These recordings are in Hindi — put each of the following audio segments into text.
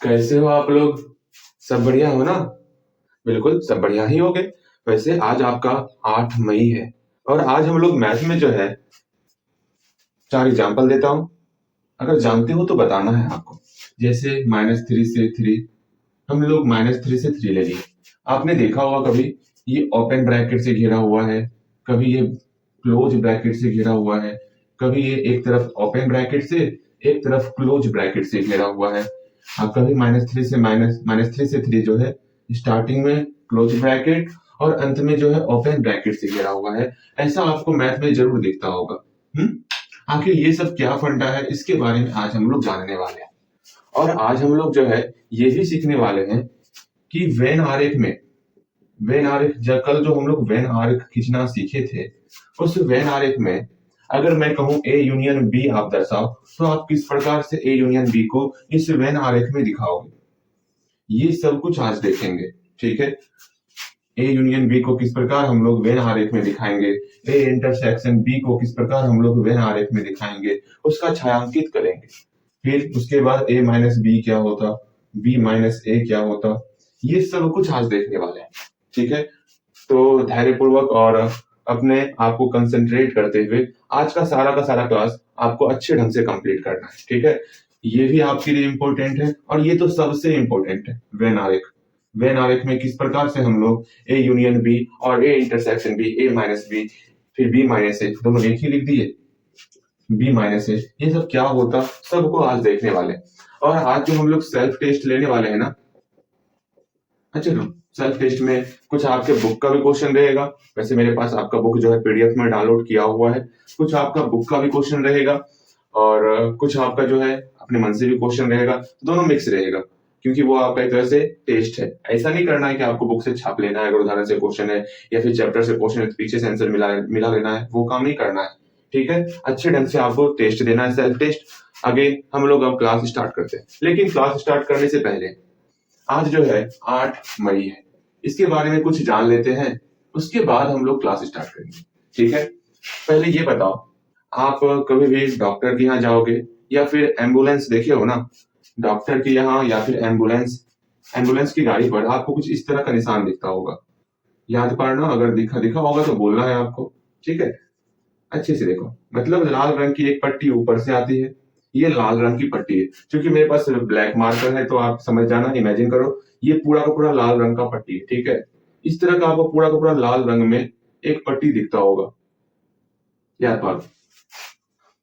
कैसे हो आप लोग? सब बढ़िया हो ना? बिल्कुल, सब बढ़िया ही होंगे। वैसे आज आपका 8 मई है और आज हम लोग मैथ में जो है 4 एग्जाम्पल देता हूँ। अगर जानते हो तो बताना है आपको। जैसे -3 से 3, हम लोग -3 से 3 ले लिए। आपने देखा होगा कभी ये ओपन ब्रैकेट से घिरा हुआ है, कभी ये क्लोज ब्रैकेट से घिरा हुआ है, कभी ये एक तरफ ओपन ब्रैकेट से, एक तरफ क्लोज ब्रैकेट से घिरा हुआ है। अब कभी -3 से 3 जो है स्टार्टिंग में क्लोज ब्रैकेट और अंत में जो है ओपन ब्रैकेट से घिरा हुआ है। ऐसा आपको मैथ में जरूर दिखता होगा। आखिर ये सब क्या फंडा है, इसके बारे में आज हम लोग जानने वाले हैं। और आज हम लोग जो है ये भी सीखने वाले हैं कि वेन आरेख में, वेन आरेख कल जो हम लोग वेन आरेख खींचना सीखे थे, उस वेन आरेख में अगर मैं कहूं ए यूनियन बी आप दर्शाओ, तो आप किस प्रकार से ए यूनियन बी को इस वेन आरेख में दिखाओगे, ये सब कुछ आज देखेंगे। ठीक है, ए यूनियन बी को किस प्रकार हम लोग वेन आरेख में दिखाएंगे, ए इंटरसेक्शन बी को किस प्रकार हम लोग वेन आरेख में दिखाएंगे, उसका छायांकित करेंगे। फिर उसके बाद a माइनस बी क्या होता, b माइनस ए क्या होता, ये सब कुछ आज देखने वाले हैं। ठीक है, तो धैर्यपूर्वक और अपने आप को कंसंट्रेट करते हुए आज का सारा क्लास आपको अच्छे ढंग से कंप्लीट करना है। ठीक है, ये भी आपके लिए इम्पोर्टेंट है और ये तो सबसे इम्पोर्टेंट है। वेन आरेख, वेन आरेख में किस प्रकार से हम लोग ए यूनियन बी और A intersection B, A minus B फिर बी माइनस ए दोनों एक ही लिख दिए, बी माइनस ए, ये सब क्या होता सबको आज देखने वाले। और आज जो हम लोग सेल्फ टेस्ट लेने वाले हैं ना, अच्छा सेल्फ टेस्ट में कुछ आपके बुक का भी क्वेश्चन रहेगा। वैसे मेरे पास आपका बुक जो है पीडीएफ में डाउनलोड किया हुआ है। कुछ आपका बुक का भी क्वेश्चन रहेगा और कुछ आपका जो है अपने मन से भी क्वेश्चन रहेगा, दोनों मिक्स रहेगा, क्योंकि वो आपका एक तरह से टेस्ट है। ऐसा नहीं करना है कि आपको बुक से छाप लेना है, अगर उदाहरण से क्वेश्चन है या फिर चैप्टर से क्वेश्चन है तो पीछे से आंसर मिला लेना है, वो काम नहीं करना है। ठीक है, अच्छे ढंग से आपको टेस्ट देना है, सेल्फ टेस्ट। अगेन हम लोग अब क्लास स्टार्ट करते हैं, लेकिन क्लास स्टार्ट करने से पहले आज जो है 8 मई है, इसके बारे में कुछ जान लेते हैं, उसके बाद हम लोग क्लास स्टार्ट करेंगे। ठीक है, पहले ये बताओ, आप कभी भी डॉक्टर के यहाँ जाओगे या फिर एम्बुलेंस देखे हो ना, डॉक्टर के यहाँ या फिर एम्बुलेंस एम्बुलेंस की गाड़ी पर आपको कुछ इस तरह का निशान दिखता होगा। याद पढ़ना, अगर दिखा होगा तो बोलना है आपको। ठीक है, अच्छे से देखो, मतलब लाल रंग की एक पट्टी ऊपर से आती है, ये लाल रंग की पट्टी है। क्योंकि मेरे पास ब्लैक मार्कर है तो आप समझ जाना, इमेजिन करो ये पूरा का पूरा लाल रंग का पट्टी है। ठीक है, इस तरह का आपको पूरा का पूरा लाल रंग में एक पट्टी दिखता होगा। याद पालो,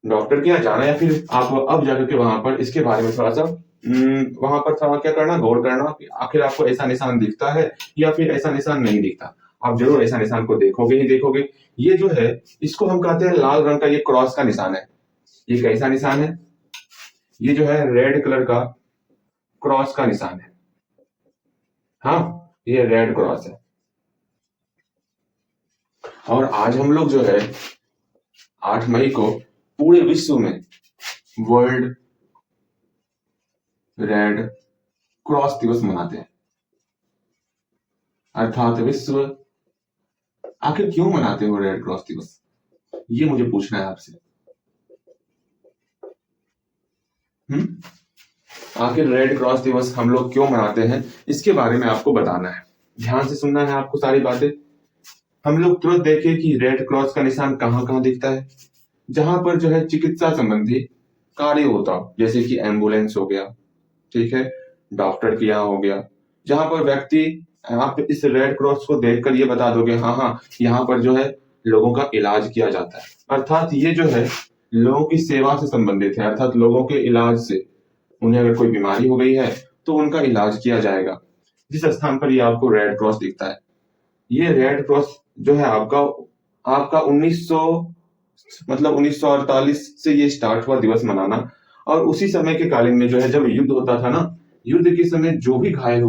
डॉक्टर के यहाँ जाना या फिर आप अब जाकर के वहां पर इसके बारे में थोड़ा सा वहां पर थोड़ा क्या करना, गौर करना कि आखिर आपको ऐसा निशान दिखता है या फिर ऐसा निशान नहीं दिखता। आप जरूर ऐसा निशान को देखोगे ही देखोगे। ये जो है इसको हम कहते हैं लाल रंग का, ये क्रॉस का निशान है। ये कैसा निशान है? ये जो है रेड कलर का क्रॉस का निशान है। हाँ, ये रेड क्रॉस है। और आज हम लोग जो है 8 मई को पूरे विश्व में वर्ल्ड रेड क्रॉस दिवस मनाते हैं। अर्थात विश्व, आखिर क्यों मनाते हो रेड क्रॉस दिवस, ये मुझे पूछना है आपसे। आखिर रेड क्रॉस दिवस हम लोग क्यों मनाते हैं, इसके बारे में आपको बताना है। ध्यान से सुनना है आपको सारी बातें। हम लोग तुरंत देखें कि रेड क्रॉस का निशान कहाँ कहाँ दिखता है। जहां पर जो है चिकित्सा संबंधी कार्य होता, जैसे कि एम्बुलेंस हो गया, ठीक है, डॉक्टर के यहाँ हो गया, जहां पर व्यक्ति, आप इस रेड क्रॉस को देखकर ये बता दोगे हाँ यहाँ पर जो है लोगों का इलाज किया जाता है। अर्थात ये जो है लोगों की सेवा से संबंधित है, अर्थात लोगों के इलाज से, उन्हें अगर कोई बीमारी हो गई है तो उनका इलाज किया जाएगा। जिस स्थान पर ये आपको रेड क्रॉस दिखता है, ये रेड क्रॉस जो है आपका आपका 1948 से ये स्टार्ट हुआ दिवस मनाना। और उसी समय के कालीन में जो है जब युद्ध होता था ना, युद्ध के समय जो भी घायल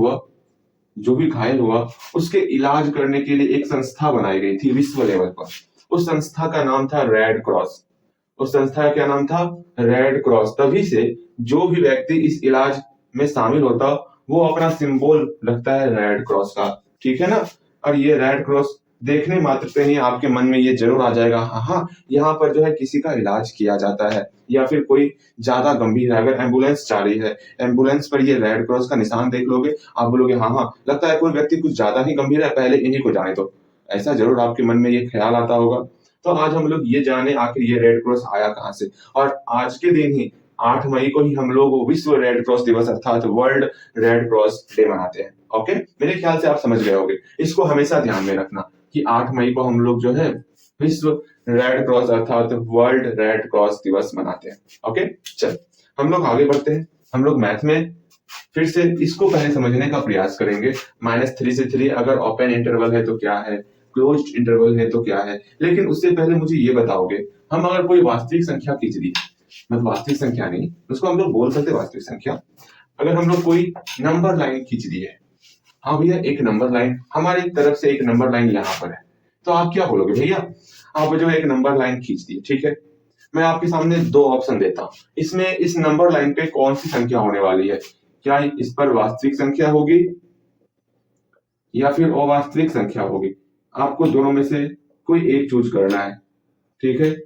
हुआ उसके इलाज करने के लिए एक संस्था बनाई गई थी विश्व लेवल पर। उस संस्था का नाम था रेड क्रॉस। उस संस्था का क्या नाम था? Red cross. तभी से जो भी व्यक्ति इस इलाज में शामिल होता वो अपना सिंबल रखता है रेड क्रॉस का। ठीक है ना? और ये रेड क्रॉस देखने मात्र से ही आपके मन में ये जरूर आ जाएगा, हाँ, यहाँ पर जो है किसी का इलाज किया जाता है, या फिर कोई ज्यादा गंभीर है, अगर एम्बुलेंस जा रही है, एम्बुलेंस पर ये रेड क्रॉस का निशान देख लोगे, आप बोलोगे हाँ, लगता है कोई व्यक्ति कुछ ज्यादा ही गंभीर है, पहले इन्हीं को जाने दो। ऐसा जरूर आपके मन में ये ख्याल आता होगा। तो आज हम लोग ये जाने आखिर ये रेड क्रॉस आया कहाँ से, और आज के दिन ही 8 मई को ही हम लोग विश्व रेड क्रॉस दिवस अर्थात वर्ल्ड रेड क्रॉस डे मनाते हैं। ओके, मेरे ख्याल से आप समझ गए होंगे। इसको हमेशा ध्यान में रखना कि 8 मई को हम लोग जो है विश्व रेड क्रॉस अर्थात वर्ल्ड रेड क्रॉस दिवस मनाते हैं। ओके, चल हम लोग आगे बढ़ते हैं। हम लोग मैथ में फिर से इसको पहले समझने का प्रयास करेंगे। -3 से 3 अगर ओपन इंटरवल है तो क्या है, क्लोज्ड इंटरवल है तो क्या है। लेकिन उससे पहले मुझे ये बताओगे, हम अगर कोई वास्तविक संख्या खींच दी, मतलब वास्तविक संख्या नहीं, उसको हम लोग बोल सकते वास्तविक संख्या, अगर हम लोग कोई नंबर लाइन खींच दी है, हाँ भैया एक नंबर लाइन, हमारी तरफ से एक नंबर लाइन यहाँ पर है, तो आप क्या बोलोगे भैया, आप जो एक नंबर लाइन खींच दी, ठीक है, मैं आपके सामने दो ऑप्शन देता हूँ, इसमें इस नंबर लाइन पे कौन सी संख्या होने वाली है, क्या इस पर वास्तविक संख्या होगी या फिर अवास्तविक संख्या होगी। आपको दोनों में से कोई एक चूज करना है, ठीक है।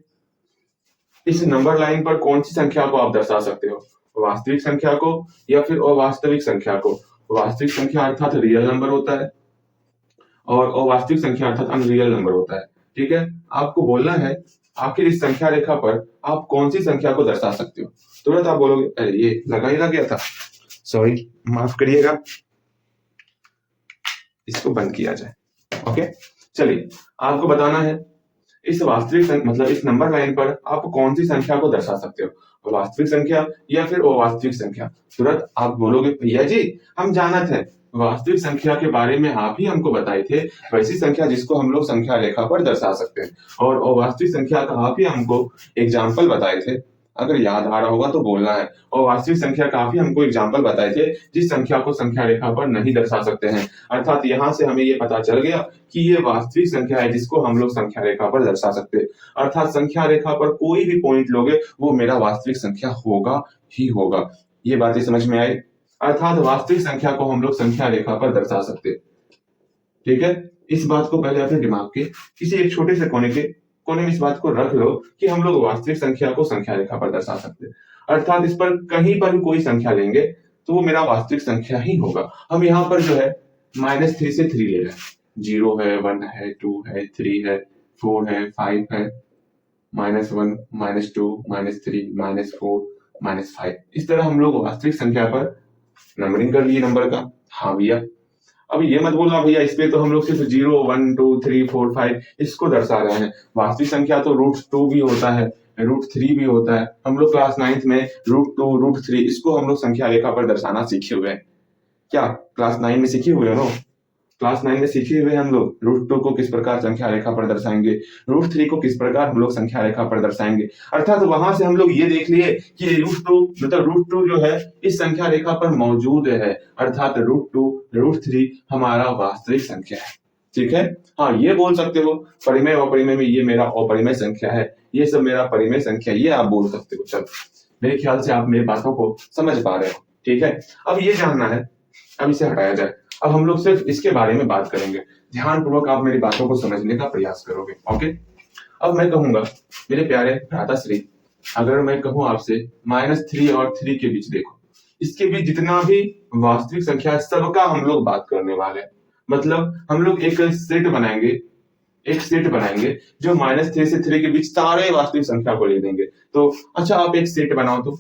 इस नंबर लाइन पर कौन सी संख्या को आप दर्शा सकते हो, वास्तविक संख्या को या फिर अवास्तविक संख्या को। वास्तविक संख्या अर्थात रियल नंबर होता है और अवास्तविक संख्या अर्थात अनरियल नंबर होता है, ठीक है। आपको बोलना है आखिर इस संख्या रेखा पर आप कौन सी संख्या को दर्शा सकते हो। तुरंत आप बोलोगे अरे ये लगा ही लग गया था, सॉरी माफ करिएगा, इसको बंद किया जाए। ओके, चलिए आपको बताना है इस वास्तविक मतलब इस नंबर लाइन पर आप कौन सी संख्या को दर्शा सकते हो, वास्तविक संख्या या फिर अवास्तविक संख्या। तुरंत आप बोलोगे भैया जी हम जानत है, वास्तविक संख्या के बारे में आप ही हमको बताए थे, वैसी संख्या जिसको हम लोग संख्या रेखा पर दर्शा सकते हैं, और अवास्तविक संख्या का आप ही हमको एग्जाम्पल बताए थे, अगर याद आ रहा होगा तो बोलना है। और वास्तविक संख्या काफी हमको एग्जाम्पल बताए थे जिस संख्या को संख्या रेखा पर नहीं दर्शा सकते हैं, अर्थात यहाँ से हमें ये पता चल गया कि ये वास्तविक संख्या है जिसको हम लोग संख्या रेखा पर दर्शा सकते हैं, अर्थात संख्या रेखा पर कोई भी पॉइंट लोगे वो मेरा वास्तविक संख्या होगा ही होगा। ये बातें समझ में आई, अर्थात वास्तविक संख्या को हम लोग संख्या रेखा पर दर्शा सकते, ठीक है। इस बात को पहले अपने दिमाग के किसी एक छोटे से कोने में इस बात को रख लो कि हम लोग वास्तविक संख्या को संख्या रेखा पर दर्शा सकते हैं, अर्थात इस पर कहीं पर भी कोई संख्या लेंगे तो वो मेरा वास्तविक संख्या ही होगा। हम यहाँ पर जो है -3 से 3 ले रहे हैं, 0 है, 1 है, 2 है, 3 है, 4 है, 5 है, -1 -2 -3 -4 -5, इस तरह हम लोग वास्तविक संख्या पर नंबरिंग कर लिए नंबर का। हाँ भैया, अब ये मत बोलना भैया इस पे तो हम लोग सिर्फ 0 1 2 3 4 5 इसको दर्शा रहे हैं, वास्तविक संख्या तो √2 भी होता है, √3 भी होता है, हम लोग क्लास 9th में √2 √3 इसको हम लोग संख्या रेखा पर दर्शाना सीखे हुए हैं। क्या क्लास 9 में सीखे हुए हो? क्लास 9 में सीखे हुए हम लोग √2 को किस प्रकार संख्या रेखा पर दर्शाएंगे, √3 को किस प्रकार हम लोग संख्या रेखा पर दर्शाएंगे, अर्थात वहां से हम लोग ये देख लिए कि √2 मतलब √2 जो है इस संख्या रेखा पर मौजूद है, अर्थात √2 √3 हमारा वास्तविक संख्या है, ठीक है। हाँ ये बोल सकते हो परिमेय अपरिमेय में ये मेरा अपरिमेय संख्या है, ये सब मेरा परिमेय संख्या, ये आप बोल सकते हो। चलो मेरे ख्याल से आप मेरी बातों को समझ पा रहे हो, ठीक है। अब ये जानना है, अब इसे हटाया जाए, अब हम लोग सिर्फ इसके बारे में बात करेंगे, ध्यानपूर्वक आप मेरी बातों को समझने का प्रयास करोगे। ओके, अब मैं कहूंगा मेरे प्यारे भ्राताश्री, अगर मैं कहूं आपसे -3 और 3 के बीच देखो, इसके बीच जितना भी वास्तविक संख्या है सबका हम लोग बात करने वाले हैं, मतलब हम लोग एक सेट बनाएंगे जो -3 से 3 के बीच सारे वास्तविक संख्या को ले देंगे। तो अच्छा आप एक सेट बनाओ, तो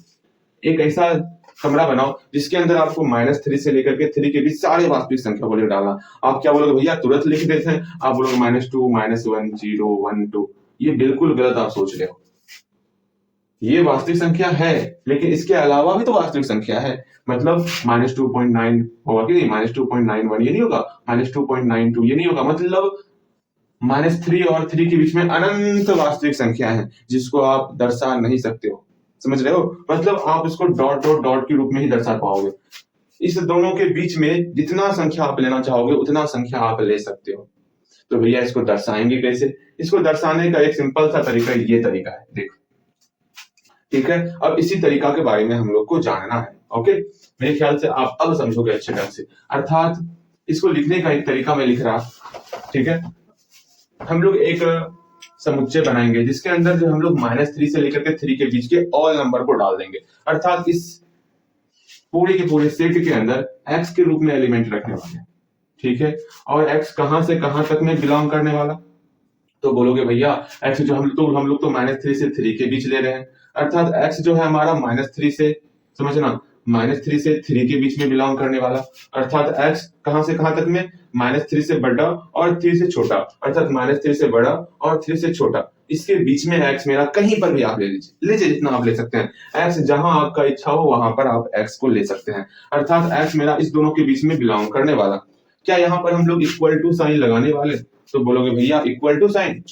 एक ऐसा कमरा बनाओ जिसके अंदर आपको -3 से लेकर के 3 के बीच सारे वास्तविक संख्या को ले डालना। आप क्या बोलोगे भैया तुरंत लिख देते हैं, आप बोलोगे -2 -1 0 1 2, ये बिल्कुल गलत आप सोच रहे हो। ये वास्तविक संख्या है लेकिन इसके अलावा भी तो वास्तविक संख्या है, मतलब -2.9 होगा कि नहीं, -2.91 ये नहीं होगा, -2.92 ये नहीं होगा, मतलब -3 और 3 के बीच में अनंत वास्तविक संख्या है जिसको आप दर्शा नहीं सकते हो, समझ रहे हो, मतलब आप इसको डॉट डॉट डॉट के रूप में ही दर्शा पाओगे। इस दोनों के बीच में जितना संख्या आप लेना चाहोगे उतना संख्या आप ले सकते हो। तो भैया इसको दर्शाएंगे कैसे, इसको दर्शाने का एक सिंपल सा तरीका ये तरीका है, देखो, ठीक है। अब इसी तरीका के बारे में हम लोग को जानना है। ओके, मेरे ख्याल से आप अब समझोगे अच्छे ढंग से, अर्थात इसको लिखने का एक तरीका मैं लिख रहा, ठीक है। हम लोग एक समुच्चय बनाएंगे जिसके अंदर जो हम लोग -3 से लेकर के 3 के बीच के ऑल नंबर को डाल देंगे, अर्थात इस पूरे के पूरे सेट के अंदर x के रूप में एलिमेंट रखने वाले हैं, ठीक है। और x कहां से कहां तक में बिलोंग करने वाला, तो बोलोगे भैया x जो हम लोग तो -3 से 3 के बीच ले रहे हैं, अर्थात x जो है हमारा -3 से, समझना, -3 से 3 के बीच में बिलोंग करने वाला, अर्थात x कहां से कहां तक में, -3 से बड़ा और 3 से छोटा, अर्थात -3 से बड़ा और 3 से छोटा, इसके बीच में x मेरा कहीं पर भी आप ले लीजिए जितना आप ले सकते हैं, x जहां आपका इच्छा हो वहां पर आप x को ले सकते हैं, अर्थात x मेरा इस दोनों के बीच में बिलोंग करने वाला। क्या यहाँ पर हम लोग इक्वल टू साइन लगाने वाले, तो बोलोगे भैया इक्वल टू साइन,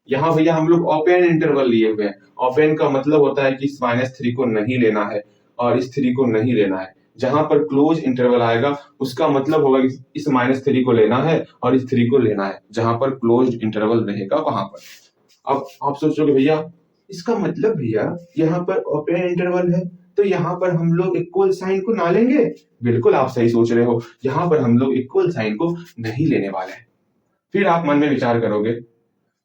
यहाँ भैया हम लोग ओपन इंटरवल लिए हुए हैं, ओपन का मतलब होता है कि इस -3 को नहीं लेना है और इस 3 को नहीं लेना है, जहां पर क्लोज इंटरवल आएगा उसका मतलब होगा कि इस -3 को लेना है और इस 3 को लेना है, जहां पर क्लोज इंटरवल रहेगा वहां पर। अब आप सोचोगे भैया इसका मतलब भैया यहाँ पर ओपन इंटरवल है तो यहाँ पर हम लोग इक्वल साइन को ना लेंगे, बिल्कुल आप सही सोच रहे हो, यहाँ पर हम लोग इक्वल साइन को नहीं लेने वाले हैं। फिर आप मन में विचार करोगे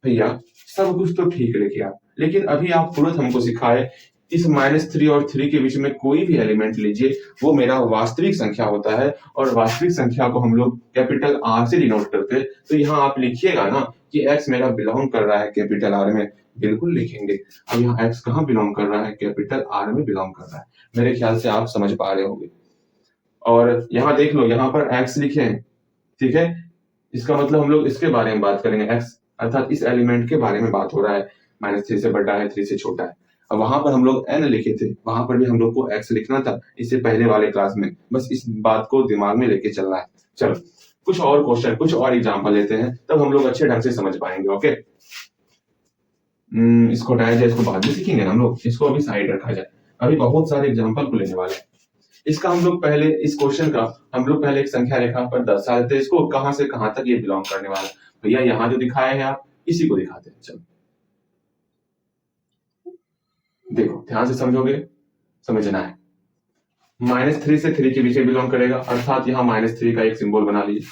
भैया सब कुछ तो ठीक लिखे आप, लेकिन अभी आप तुरंत हमको सिखाए इस -3 और 3 के बीच में कोई भी एलिमेंट लीजिए, वो मेरा वास्तविक संख्या होता है और वास्तविक संख्या को हम लोग कैपिटल R से डिनोट करते हैं, तो यहाँ आप लिखिएगा ना कि x मेरा बिलोंग कर रहा है कैपिटल R में, बिल्कुल लिखेंगे। अब यहाँ x कहाँ बिलोंग कर रहा है, कैपिटल R में बिलोंग कर रहा है, मेरे ख्याल से आप समझ पा रहे होंगे। और यहाँ देख लो यहाँ पर x लिखे हैं, ठीक है, इसका मतलब हम लोग इसके बारे में बात करेंगे, x अर्थात इस एलिमेंट के बारे में बात हो रहा है, -3 से बड़ा है 3 से छोटा है। अब वहां पर हम लोग n लिखे थे, वहां पर भी हम लोग को x लिखना था इससे पहले वाले क्लास में, बस इस बात को दिमाग में लेके चलना है। चलो कुछ और क्वेश्चन, कुछ और एग्जांपल लेते हैं, तब हम लोग अच्छे ढंग से समझ पाएंगे। ओके, इसको हटाया जाए, इसको बाद में सीखेंगे ना हम लोग, इसको अभी साइड रखा जाए, अभी बहुत सारे एग्जाम्पल को लेने वाले हैं। इसका हम लोग पहले, इस क्वेश्चन का हम लोग पहले एक संख्या रेखा पर दर्शा देते हैं इसको कहां से कहां तक ये बिलोंग करने वाला है। भैया यहाँ जो दिखाया है आप इसी को दिखाते हैं। चलो देखो ध्यान से समझोगे, समझना है, -3 से 3 के बीच में बिलोंग करेगा, अर्थात यहाँ -3 का एक सिंबल बना लीजिए,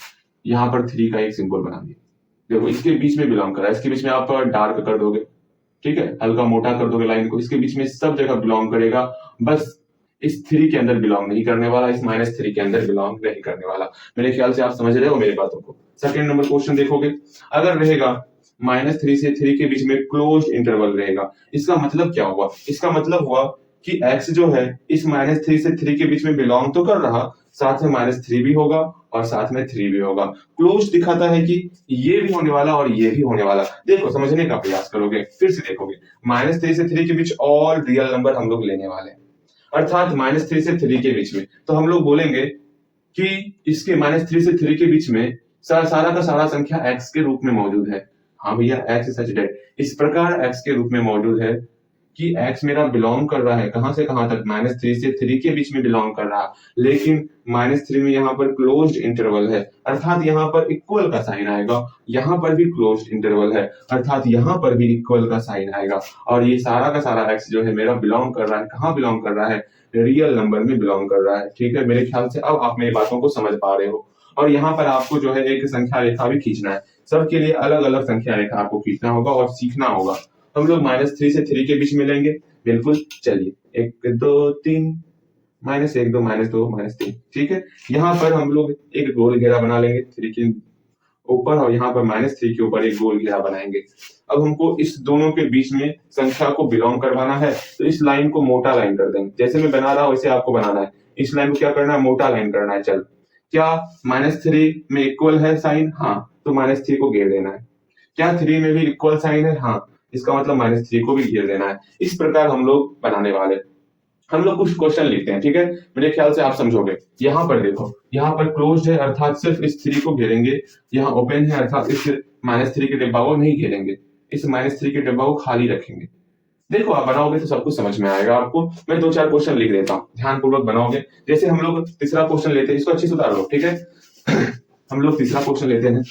यहाँ पर 3 का एक सिंबल बना लीजिए, देखो इसके बीच में बिलोंग कर रहा है, इसके बीच में आप डार्क कर दोगे, ठीक है, हल्का मोटा कर दोगे लाइन को, इसके बीच में सब जगह बिलोंग करेगा, बस इस 3 के अंदर बिलोंग नहीं करने वाला, इस -3 के अंदर बिलोंग नहीं करने वाला। मेरे ख्याल से आप समझ रहे हो मेरी बातों को। सेकंड नंबर क्वेश्चन देखोगे, अगर रहेगा -3 से 3 के बीच में क्लोज इंटरवल रहेगा, इसका मतलब क्या हुआ, इसका मतलब हुआ कि x जो है इस -3 से 3 के बीच में बिलोंग तो कर रहा, साथ में -3 भी होगा और साथ में 3 भी होगा, क्लोज दिखाता है कि ये भी होने वाला और ये भी होने वाला। देखो समझने का प्रयास करोगे, फिर से देखोगे, -3 से 3 के बीच ऑल रियल नंबर हम लोग लेने वाले हैं, अर्थात -3 से 3 के बीच में, तो हम लोग बोलेंगे कि इसके -3 से 3 के बीच में सारा का सारा संख्या x के रूप में मौजूद है। हाँ भैया x सच डेट, इस प्रकार x के रूप में मौजूद है कि x मेरा बिलोंग कर रहा है कहां से कहां तक, -3 से 3 के बीच में बिलोंग कर रहा, लेकिन -3 में यहाँ पर क्लोज्ड इंटरवल है, अर्थात यहाँ पर इक्वल का साइन आएगा, यहाँ पर भी क्लोज्ड इंटरवल है, अर्थात यहाँ पर भी इक्वल का साइन आएगा, और ये सारा का सारा x जो है मेरा बिलोंग कर रहा है, कहाँ बिलोंग कर रहा है, रियल नंबर में बिलोंग कर रहा है। ठीक है, मेरे ख्याल से अब आप मेरी बातों को समझ पा रहे हो। और यहाँ पर आपको जो है एक संख्या रेखा भी खींचना है, सबके लिए अलग अलग संख्या रेखा आपको खींचना होगा और सीखना होगा। हम लोग -3 से 3 के बीच में लेंगे, बिल्कुल, चलिए 1 2 3 -1 2 -2 -3, ठीक है। यहाँ पर हम लोग एक गोल घेरा बना लेंगे 3 के ऊपर और यहाँ पर -3 के ऊपर एक गोल घेरा बनाएंगे। अब हमको इस दोनों के बीच में संख्या को बिलोंग करवाना है, तो इस लाइन को मोटा लाइन कर देंगे, जैसे मैं बना रहा हूं वैसे आपको बनाना है। इस लाइन को क्या करना है, मोटा लाइन करना है। चल, क्या -3 में इक्वल है साइन, हाँ, तो -3 को घेर देना है। क्या 3 में भी इक्वल साइन है, हाँ, इसका मतलब -3 को भी घेर देना है। इस प्रकार हम लोग बनाने वाले, हम लोग कुछ क्वेश्चन लिखते हैं, ठीक है, मेरे ख्याल से आप समझोगे। यहाँ पर देखो, यहाँ पर क्लोज्ड है अर्थात सिर्फ इस 3 को घेरेंगे, यहाँ ओपन है अर्थात इस -3 के डिब्बा को नहीं घेरेंगे, इस -3 के डिब्बा को खाली रखेंगे। देखो आप बनाओगे तो सब कुछ समझ में आएगा आपको। मैं 2-4 क्वेश्चन लिख देता हूँ, ध्यानपूर्वक बनाओगे। जैसे हम लोग तीसरा क्वेश्चन लेते हैं, इसको अच्छे से उतार लो, ठीक है। हम लोग तीसरा क्वेश्चन लेते हैं,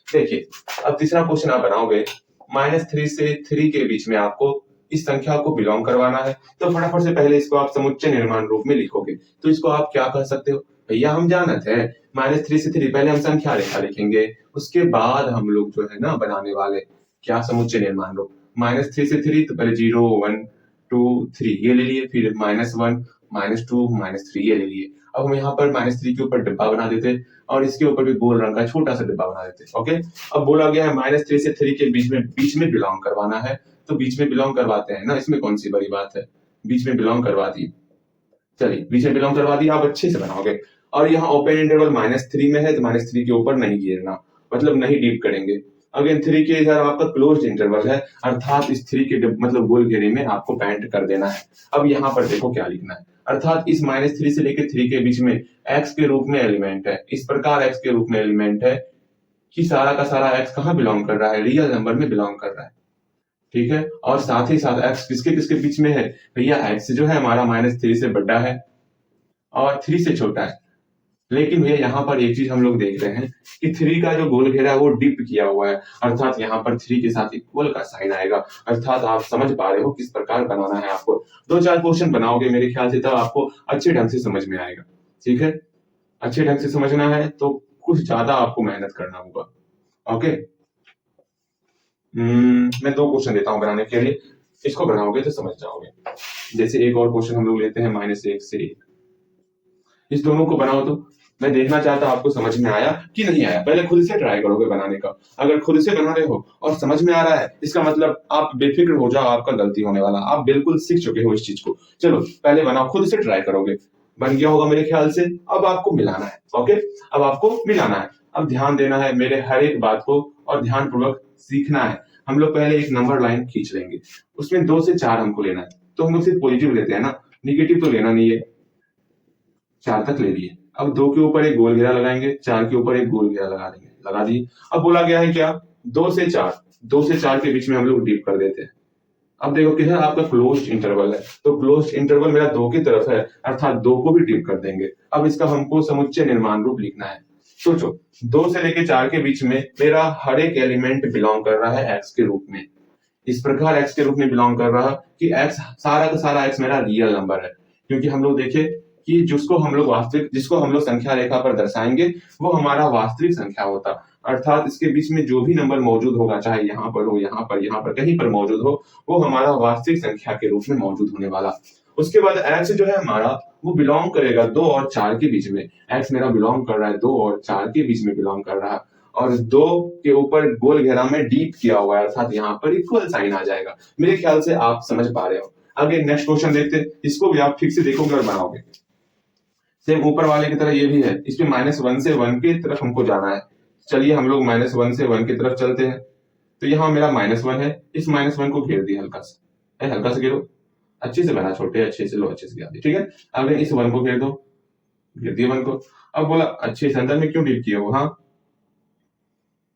देखिए अब तीसरा क्वेश्चन आप बनाओगे, -3 से 3 के बीच में आपको इस संख्या को बिलोंग करवाना है, तो फटाफट से पहले इसको आप समुच्चय निर्माण रूप में लिखोगे। तो इसको आप क्या कह सकते हो, भैया हम जानते हैं -3 से 3, पहले हम संख्या रेखा लिखेंगे, उसके बाद हम लोग जो है ना बनाने वाले क्या समुच्चय निर्माण रूप। -3 से 3 तो पहले 0 1 2 3 ये ले लिए, फिर -1 -2 -3 ये ले लिए। अब हम यहाँ पर -3 के ऊपर डिब्बा बना देते और इसके ऊपर भी गोल रंग का छोटा सा डिब्बा बना देते। ओके, अब बोला गया है -3 से 3 के बीच में बिलोंग करवाना है, तो बीच में बिलोंग करवाते हैं ना, इसमें कौन सी बड़ी बात है, बीच में बिलोंग करवा दी। चलिए बीच में बिलोंग करवा दिया, आप अच्छे से बनाओगे। और यहाँ ओपन इंटरवल -3 में है तो -3 के ऊपर नहीं गिरना, मतलब नहीं डीप करेंगे। अगेन 3 के इधर आपका क्लोज इंटरवल है, अर्थात इस 3 के मतलब गोल घेरे में आपको पैंट कर देना है। अब यहाँ पर देखो क्या लिखना है, अर्थात इस -3 से लेकर 3 के बीच में x के रूप में एलिमेंट है, इस प्रकार x के रूप में एलिमेंट है कि सारा का सारा x कहाँ बिलोंग कर रहा है, रियल नंबर में बिलोंग कर रहा है। ठीक है, और साथ ही साथ x किसके किसके बीच में है, भैया x जो है हमारा -3 से बड़ा है और 3 से छोटा है। लेकिन भैया यहाँ पर एक चीज हम लोग देख रहे हैं कि 3 का जो गोल घेरा है वो डिप किया हुआ है, अर्थात यहाँ पर 3 के साथ इक्वल का साइन आएगा। अर्थात आप समझ पा रहे हो किस प्रकार बनाना है आपको। 2-4 क्वेश्चन बनाओगे मेरे ख्याल से, तब आपको अच्छे ढंग से समझ में आएगा। ठीक है, अच्छे ढंग से समझना है तो कुछ ज्यादा आपको मेहनत करना होगा। ओके, मैं 2 क्वेश्चन देता हूँ बनाने के लिए, इसको बनाओगे तो समझ जाओगे। जैसे एक और क्वेश्चन हम लोग लेते हैं -1 से 1, इस दोनों को बनाओ तो मैं देखना चाहता हूं आपको समझ में आया कि नहीं आया। पहले खुद से ट्राई करोगे बनाने का, अगर खुद से बना रहे हो और समझ में आ रहा है, इसका मतलब आप बेफिक्र हो जाओ, आपका गलती होने वाला, आप बिल्कुल सीख चुके हो इस चीज को। चलो पहले बनाओ, खुद से ट्राई करोगे, बन गया होगा मेरे ख्याल से। अब आपको मिलाना है। ओके, अब आपको मिलाना है, अब ध्यान देना है मेरे हर एक बात को और ध्यान पूर्वक सीखना है। हम लोग पहले एक नंबर लाइन खींच लेंगे, उसमें 2 से 4 हमको लेना है, तो हम लोग सिर्फ पॉजिटिव लेते हैं ना, निगेटिव तो लेना नहीं है। 4 तक ले लिए, अब 2 के ऊपर एक गोल घेरा लगाएंगे, 4 के ऊपर एक गोल घेरा लगा देंगे, लगा दिए। अब बोला गया है क्या, 2 से 4, 2 से 4 के बीच में हम लोग डीप कर देते हैं। अब देखो किधर आपका क्लोज्ड इंटरवल है, तो क्लोज्ड इंटरवल मेरा 2 की तरफ है, अर्थात 2 को भी डीप कर देंगे। अब इसका हमको समुच्चय निर्माण रूप लिखना है। सोचो 2 से लेके 4 के बीच में मेरा हर एक एलिमेंट बिलोंग कर रहा है x के रूप में, इस प्रकार x के रूप में बिलोंग कर रहा कि x सारा का सारा x मेरा रियल नंबर है, क्योंकि हम लोग देखे कि जिसको हम लोग संख्या रेखा पर दर्शाएंगे वो हमारा वास्तविक संख्या होता, अर्थात इसके बीच में जो भी नंबर मौजूद होगा, चाहे यहाँ पर हो, यहाँ पर कहीं पर मौजूद हो, वो हमारा वास्तविक संख्या के रूप में मौजूद होने वाला। उसके बाद x जो है हमारा वो बिलोंग करेगा 2 और 4 के बीच में, x मेरा बिलोंग कर रहा है 2 और 4 के बीच में बिलोंग कर रहा है, और 2 के ऊपर गोल घेरा में डीप किया हुआ है, अर्थात यहाँ पर इक्वल साइन आ जाएगा। मेरे ख्याल से आप समझ पा रहे हो। आगे नेक्स्ट क्वेश्चन देखते हैं, इसको भी आप ठीक से देखोगे और बनाओगे। सेम ऊपर वाले की तरह ये भी है, इसमें -1 से 1 की तरफ हमको जाना है। चलिए हम लोग -1 से 1 की तरफ चलते हैं। तो यहाँ मेरा -1 है, इस -1 को घेर दिया हल्का सा, हल्का सा घेरो, अच्छे से बना, छोटे अच्छे से लो, अच्छे से गिरा दी। ठीक है, अगर इस 1 को घेर दो, घेर दिया 1 को। अब बोला अच्छे से अंदर में क्यों डीप किया हो, हाँ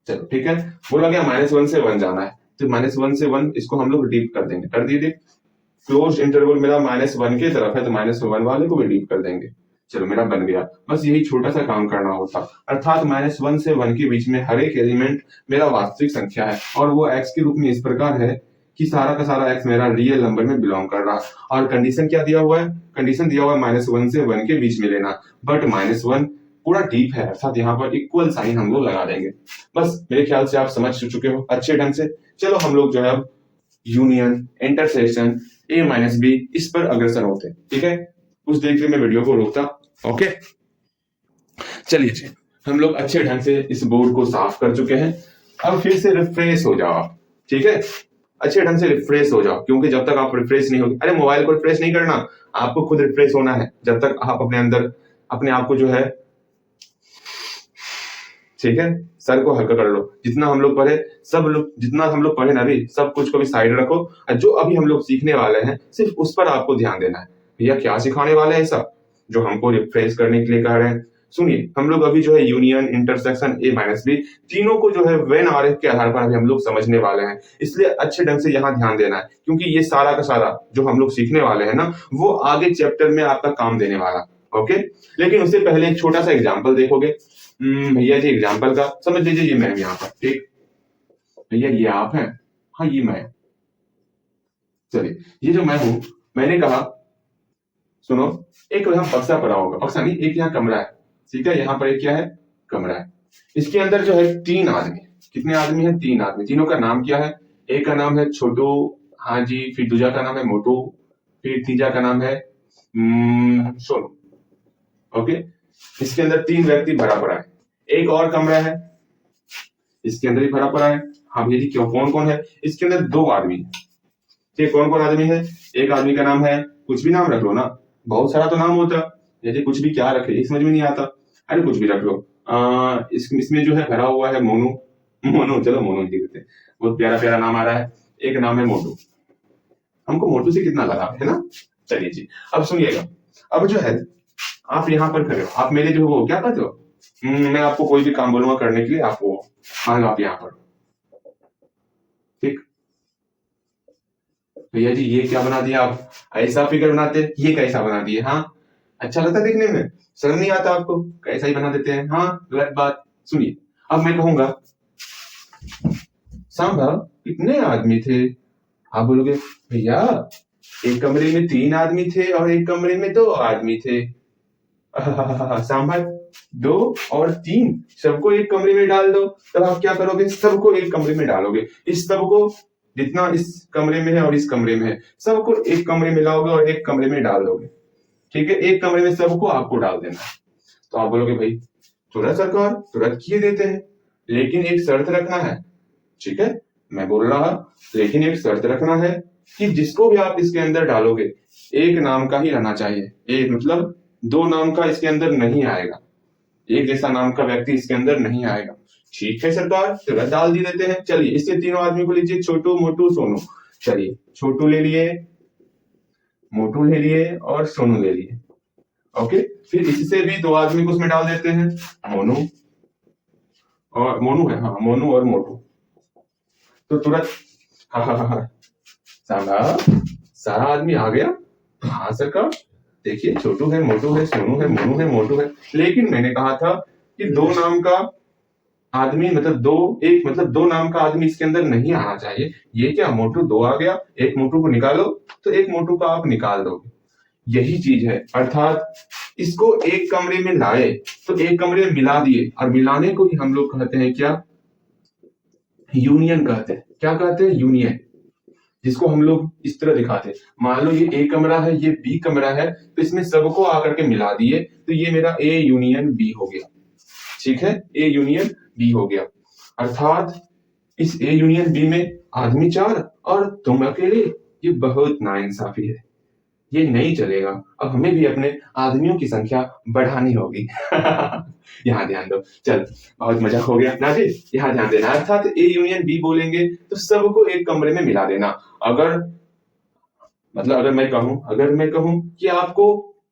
चलो ठीक है, बोला गया -1 से 1 जाना है, तो -1 से 1 इसको हम लोग डीप कर देंगे, कर दिए। क्लोज इंटरवल मेरा -1 की तरफ है, तो -1 वाले को भी डीप कर देंगे। चलो मेरा बन गया, बस यही छोटा सा काम करना होता, अर्थात -1 से 1 के बीच में हर एक एलिमेंट मेरा वास्तविक संख्या है, और वो x के रूप में इस प्रकार है कि सारा का सारा x मेरा रियल नंबर में बिलोंग कर रहा। और कंडीशन क्या दिया हुआ है, कंडीशन दिया हुआ है -1 से 1 के बीच में लेना, बट -1 पूरा डीप है, अर्थात यहाँ पर इक्वल साइन हम लोग लगा देंगे। बस मेरे ख्याल से आप समझ चुके हो अच्छे ढंग से। चलो हम लोग जो है अब यूनियन, इंटरसेक्शन, a-b इस पर अग्रसर होते हैं। ठीक है, कुछ देर के लिए मैं वीडियो को रोकता। ओके, चलिए जी, हम लोग अच्छे ढंग से इस बोर्ड को साफ कर चुके हैं। अब फिर से रिफ्रेश हो जाओ आप। ठीक है, अच्छे ढंग से रिफ्रेश हो जाओ, क्योंकि जब तक आप रिफ्रेश नहीं होगे, अरे मोबाइल को रिफ्रेश नहीं करना, आपको खुद रिफ्रेश होना है, जब तक आप अपने अंदर अपने आप को जो है, ठीक है, सर को हल्का कर लो। जितना हम लोग पढ़े, जितना हम लोग पढ़े ना अभी, सब कुछ को भी साइड रखो, और जो अभी हम लोग सीखने वाले हैं सिर्फ उस पर आपको ध्यान देना है। भैया क्या सिखाने वाले हैं, सब जो हमको रिफ्रेश करने के लिए कह रहे हैं। सुनिए, हम लोग अभी जो है यूनियन, इंटरसेक्शन, a-b तीनों को जो है वेन आरेख के आधार पर अभी हम लोग समझने वाले हैं, इसलिए अच्छे ढंग से यहाँ ध्यान देना है, क्योंकि ये सारा का सारा जो हम लोग सीखने वाले हैं ना, वो आगे चैप्टर में आपका काम देने वाला। ओके, लेकिन उससे पहले एक छोटा सा एग्जाम्पल देखोगे। भैया जी एग्जाम्पल का समझ लीजिए, ये मैं यहाँ पर, ठीक भैया ये आप हैं, हाँ ये मैं, चलिए, ये जो मैं हूं, मैंने कहा सुनो, एक यहाँ बक्सा पड़ा होगा, बक्सा नहीं, एक यहाँ कमरा है, ठीक है, यहाँ पर एक क्या है, कमरा है। इसके अंदर जो है 3 आदमी, कितने आदमी है, 3 आदमी। तीनों का नाम क्या है? एक का नाम है छोटू, हाँ जी, फिर दूसरा का नाम है मोटू, फिर तीसरा का नाम है सोनू। ओके, इसके अंदर 3 व्यक्ति भरा पड़ा है। एक और कमरा है, इसके अंदर भी भरा पड़ा है। हाँ भैया जी, क्यों, कौन कौन है? इसके अंदर 2 आदमी है। ठीक, कौन कौन आदमी है? एक आदमी का नाम है, कुछ भी नाम रख लो ना, बहुत सारा तो नाम होता, जैसे कुछ भी क्या रखे, समझ में नहीं आता। अरे कुछ भी रख लो। इसमें जो है भरा हुआ है मोनू, मोनू, चलो मोनू लिख देते हैं, बहुत प्यारा प्यारा नाम आ रहा है। एक नाम है मोटू, हमको मोटू से कितना लगाव है ना। चलिए जी, अब सुनिएगा। अब जो है आप यहाँ पर खड़े हो, आप मेरे जो वो क्या कहते हो, मैं आपको कोई भी काम बोलूंगा करने के लिए, आप वो मान लो आप यहाँ पर, ठीक। भैया जी ये क्या बना दिया आप, ऐसा फिगर बनाते, ये कैसा बना दिए? हाँ, अच्छा लगता देखने में, शर्म नहीं आता आपको? कैसा ही बना देते हैं, हाँ गलत बात। सुनिए, अब मैं कहूंगा सांभा कितने आदमी थे, आप बोलोगे भैया एक कमरे में 3 आदमी थे और एक कमरे में 2 आदमी थे। सांभा 2 और 3 सबको एक कमरे में डाल दो, तब आप क्या करोगे, सबको एक कमरे में डालोगे। इस सबको, जितना इस कमरे में है और इस कमरे में है, सबको एक कमरे में लाओगे और एक कमरे में डाल दोगे, ठीक है, एक कमरे में सबको आपको डाल देना। तो आप बोलोगे भाई तुरंत सरकार, तुरंत किए देते हैं, लेकिन एक शर्त रखना है, ठीक है, मैं बोल रहा, लेकिन एक शर्त रखना है कि जिसको भी आप इसके अंदर डालोगे एक नाम का ही रहना चाहिए, एक मतलब 2 नाम का इसके अंदर नहीं आएगा, एक जैसा नाम का व्यक्ति इसके अंदर नहीं आएगा। ठीक है सरकार, तुरंत डाल दी देते हैं। चलिए, इससे तीनों आदमी को लीजिए, छोटू मोटू सोनू। चलिए, छोटू ले लिए, मोटू ले लिए और सोनू ले लिए। ओके, फिर इससे भी 2 आदमी को उसमें डाल देते हैं, मोनू और मोनू है, हाँ मोनू और मोटू। तो तुरंत हाँ हाँ हाँ हाँ, सारा आदमी आ गया। हाँ सरकार, देखिए छोटू है, मोटू है, सोनू है, मोनू है, मोटू है, लेकिन मैंने कहा था कि 2 नाम का आदमी, मतलब 2, एक मतलब 2 नाम का आदमी इसके अंदर नहीं आना चाहिए। ये क्या, मोटू 2 आ गया, एक मोटू को निकालो तो एक मोटू का आप निकाल दोगे, यही चीज है। अर्थात इसको एक कमरे में लाए तो एक कमरे में मिला दिए, और मिलाने को ही हम लोग कहते हैं क्या, यूनियन कहते हैं। क्या कहते हैं, यूनियन, जिसको हम लोग इस तरह दिखाते हैं। मान लो ये ए कमरा है, ये बी कमरा है, तो इसमें सबको आकर के मिला दिए तो ये मेरा ए यूनियन बी हो गया, ठीक है, ए यूनियन बी हो गया। अर्थात इस ए यूनियन बी में आदमी 4 और तुम अकेले, ये बहुत नाइंसाफी है, ये नहीं चलेगा। अब हमें भी अपने आदमियों की संख्या बढ़ानी होगी। यहाँ ध्यान दो, चल बहुत मजा हो गया ना जी, यहाँ ध्यान देना। अर्थात ए यूनियन बी बोलेंगे तो सबको एक कमरे में मिला देना। अगर मतलब अगर मैं कहूं कि आपको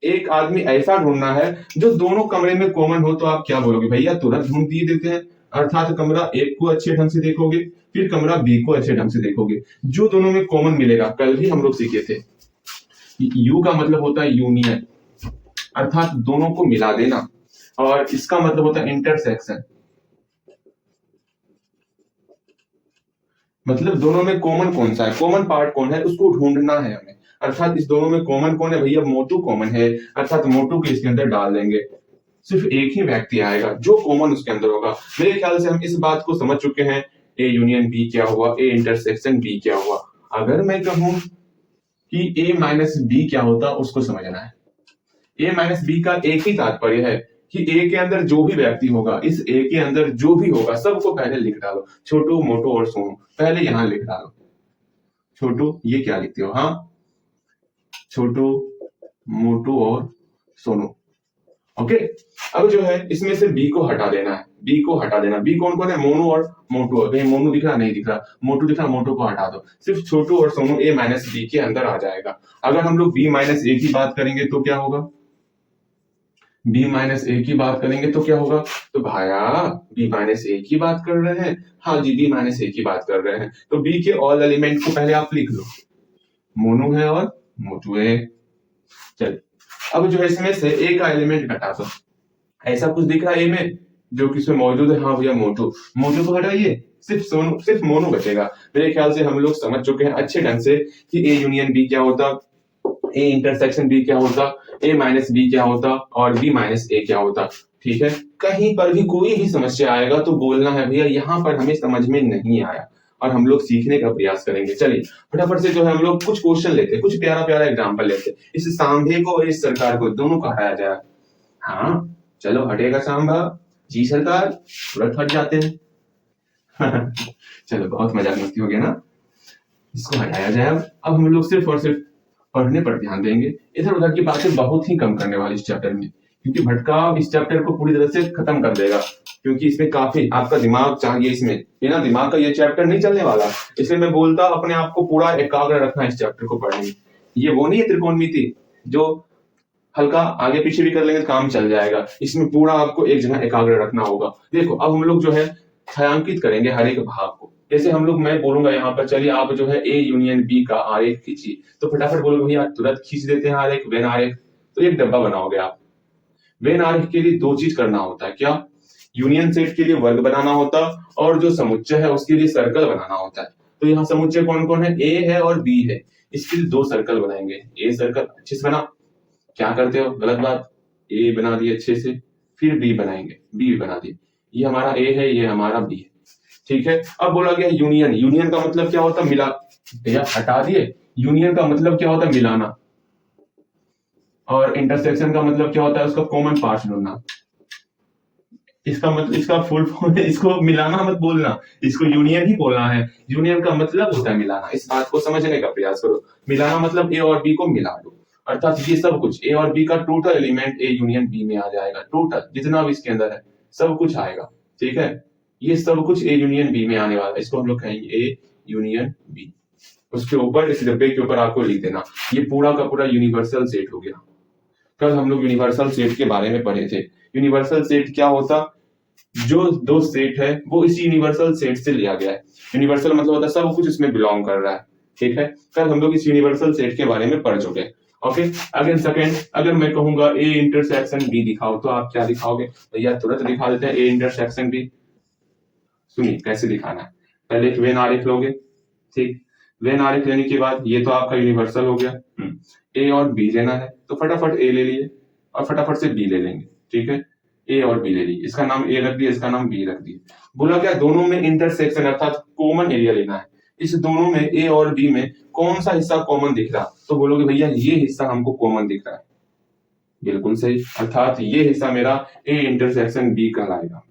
एक आदमी ऐसा ढूंढना है जो दोनों कमरे में कॉमन हो, तो आप क्या बोलोगे? भैया तुरंत ढूंढ दिए देते हैं। अर्थात कमरा एक को अच्छे ढंग से देखोगे, फिर कमरा बी को अच्छे ढंग से देखोगे, जो दोनों में कॉमन मिलेगा। कल भी हम लोग सीखे थे, यू का मतलब होता है यूनियन, अर्थात दोनों को मिला देना, और इसका मतलब होता है इंटरसेक्शन, मतलब दोनों में कॉमन कौन सा है, कॉमन पार्ट कौन है, उसको ढूंढना है हमें। अर्थात इस दोनों में कॉमन कौन है? भैया मोटू कॉमन है, अर्थात मोटू को इसके अंदर डाल देंगे। सिर्फ एक ही व्यक्ति आएगा जो कॉमन उसके अंदर होगा। मेरे ख्याल से हम इस बात को समझ चुके हैं, ए यूनियन बी क्या हुआ, ए इंटरसेक्शन बी क्या हुआ। अगर मैं कहूं कि ए माइनस बी क्या होता, उसको समझना है। ए माइनस बी का एक ही तात्पर्य है कि ए के अंदर जो भी व्यक्ति होगा, इस ए के अंदर जो भी होगा सबको पहले लिख डालो, छोटू मोटू और सोनू, पहले यहां लिख डालो। छोटू, ये क्या लिखते हो? हाँ, छोटू मोटू और सोनू। ओके, अब जो है इसमें से बी को हटा देना है, बी को हटा देना। बी कौन कौन है? मोनू और मोटू। अगर मोनू दिख रहा, नहीं दिख रहा, मोटू दिख रहा, मोटू को हटा दो, सिर्फ छोटू और सोनू ए माइनस बी के अंदर आ जाएगा। अगर हम लोग बी माइनस ए की बात करेंगे तो क्या होगा? बी माइनस ए की बात करेंगे तो क्या होगा? तो भाया बी माइनस ए की बात कर रहे हैं, हाँ जी बी माइनस ए की बात कर रहे हैं, तो बी के ऑल एलिमेंट को पहले आप लिख लो, मोनू है और मोटू है। चलिए, अब जो है इसमें से ए का एलिमेंट घटा दो। ऐसा कुछ दिख रहा है ए में जो कि इसमें मौजूद है? हाँ भैया मोटू, मोटू को हटाइए, सिर्फ मोनो बचेगा। मेरे ख्याल से हम लोग समझ चुके हैं अच्छे ढंग से कि ए यूनियन बी क्या होता, ए इंटरसेक्शन बी क्या होता, ए माइनस बी क्या होता और बी माइनस ए क्या होता। ठीक है, कहीं पर भी कोई भी समस्या आएगा तो बोलना है भैया यहाँ पर हमें समझ में नहीं आया, और हम लोग सीखने का प्रयास करेंगे। चलिए फटाफट से जो है हम लोग कुछ क्वेश्चन लेते हैं, कुछ प्यारा प्यारा एग्जाम्पल लेते हैं। इस सांभे को और इस सरकार को दोनों को हटाया जाए। हाँ चलो हटेगा सांभा, जी सरकार, तुरंत हट जाते हैं। चलो बहुत मजाक मस्ती हो गया ना, इसको हटाया जाए। अब हम लोग सिर्फ और सिर्फ पढ़ने पर ध्यान देंगे, इधर उधर की बातें बहुत ही कम करने वाली इस चैप्टर में, क्योंकि भटकाव इस चैप्टर को पूरी तरह से खत्म कर देगा, क्योंकि इसमें काफी आपका दिमाग चाहिए। इसमें बिना दिमाग का ये चैप्टर नहीं चलने वाला, इसलिए मैं बोलता अपने आप को पूरा एकाग्र रखना इस चैप्टर को पढ़ने में। ये वो नहीं है त्रिकोणमिति जो हल्का आगे पीछे भी कर लेंगे तो काम चल जाएगा, इसमें पूरा आपको एक जगह एकाग्र रखना होगा। देखो अब हम लोग जो है छायांकित करेंगे हर एक भाग को। जैसे हम लोग, मैं बोलूंगा यहाँ पर चलिए आप जो है ए यूनियन बी का आरेख खींचिए, तो फटाफट बोलोगे भैया तुरंत खींच देते हैं आरेख, वेन आरेख। तो एक डब्बा बनाओगे आप। वेन आरेख के लिए दो चीज करना होता है, क्या? यूनियन सेट के लिए वर्ग बनाना होता और जो समुच्चय है उसके लिए सर्कल बनाना होता है। तो यहाँ समुच्चय कौन कौन है? ए है और बी है, इसके लिए दो सर्कल बनाएंगे। ए सर्कल अच्छे से बना, क्या करते हो गलत बात, ए बना दिए अच्छे से, फिर बी बनाएंगे, बी बना दिए, ये हमारा ए है, ये हमारा बी है। ठीक है, अब बोला गया यूनियन, यूनियन का मतलब क्या होता? मिला, भैया हटा दिए। यूनियन का मतलब क्या होता? मिलाना। और इंटरसेक्शन का मतलब क्या होता है? उसका कॉमन पार्ट ढूंढना। इसका मतलब, इसका फुल फॉर्म है, इसको मिलाना मत बोलना, इसको यूनियन ही बोलना है। यूनियन का मतलब होता है मिलाना, इस बात को समझने का प्रयास करो। मिलाना मतलब ए और बी को मिला दो, अर्थात ये सब कुछ ए और बी का total element A union B में आ जाएगा। टोटल जितना भी इसके अंदर है सब कुछ आएगा। ठीक है, ये सब कुछ ए यूनियन बी में आने वाला है, इसको हम लोग कहेंगे ए यूनियन बी। उसके ऊपर, इस डब्बे के ऊपर आपको लिख देना, ये पूरा का पूरा यूनिवर्सल सेट हो गया। कल हम लोग यूनिवर्सल सेट के बारे में पढ़े थे। यूनिवर्सल सेट क्या होता? जो दो सेट है वो इसी यूनिवर्सल सेट से लिया गया है। यूनिवर्सल मतलब होता है सब कुछ इसमें बिलोंग कर रहा है। ठीक है, कल हम लोग इस यूनिवर्सल सेट के बारे में पढ़ चुके हैं। ओके, अगेन सेकंड, अगर मैं कहूंगा ए इंटरसेक्शन बी दिखाओ तो आप क्या दिखाओगे? भैया तुरंत दिखा देते हैं ए इंटरसेक्शन बी। सुनिए कैसे दिखाना है, पहले एक वेन आरेख लोगे। ठीक, वेन आरेख लेने के बाद ये तो आपका यूनिवर्सल हो गया। ए और बी लेना है तो फटाफट ए ले लिए और फटाफट से बी ले लेंगे। ठीक है, ए और बी ले ली, इसका नाम ए रख दिया, इसका नाम बी रख दिया। बोला क्या? दोनों में इंटरसेक्शन अर्थात कॉमन एरिया लेना है। इस दोनों में ए और बी में कौन सा हिस्सा कॉमन दिख रहा? तो बोलोगे भैया ये हिस्सा हमको कॉमन दिख रहा है। बिल्कुल सही, अर्थात ये हिस्सा मेरा ए इंटरसेक्शन बी कहलाएगा।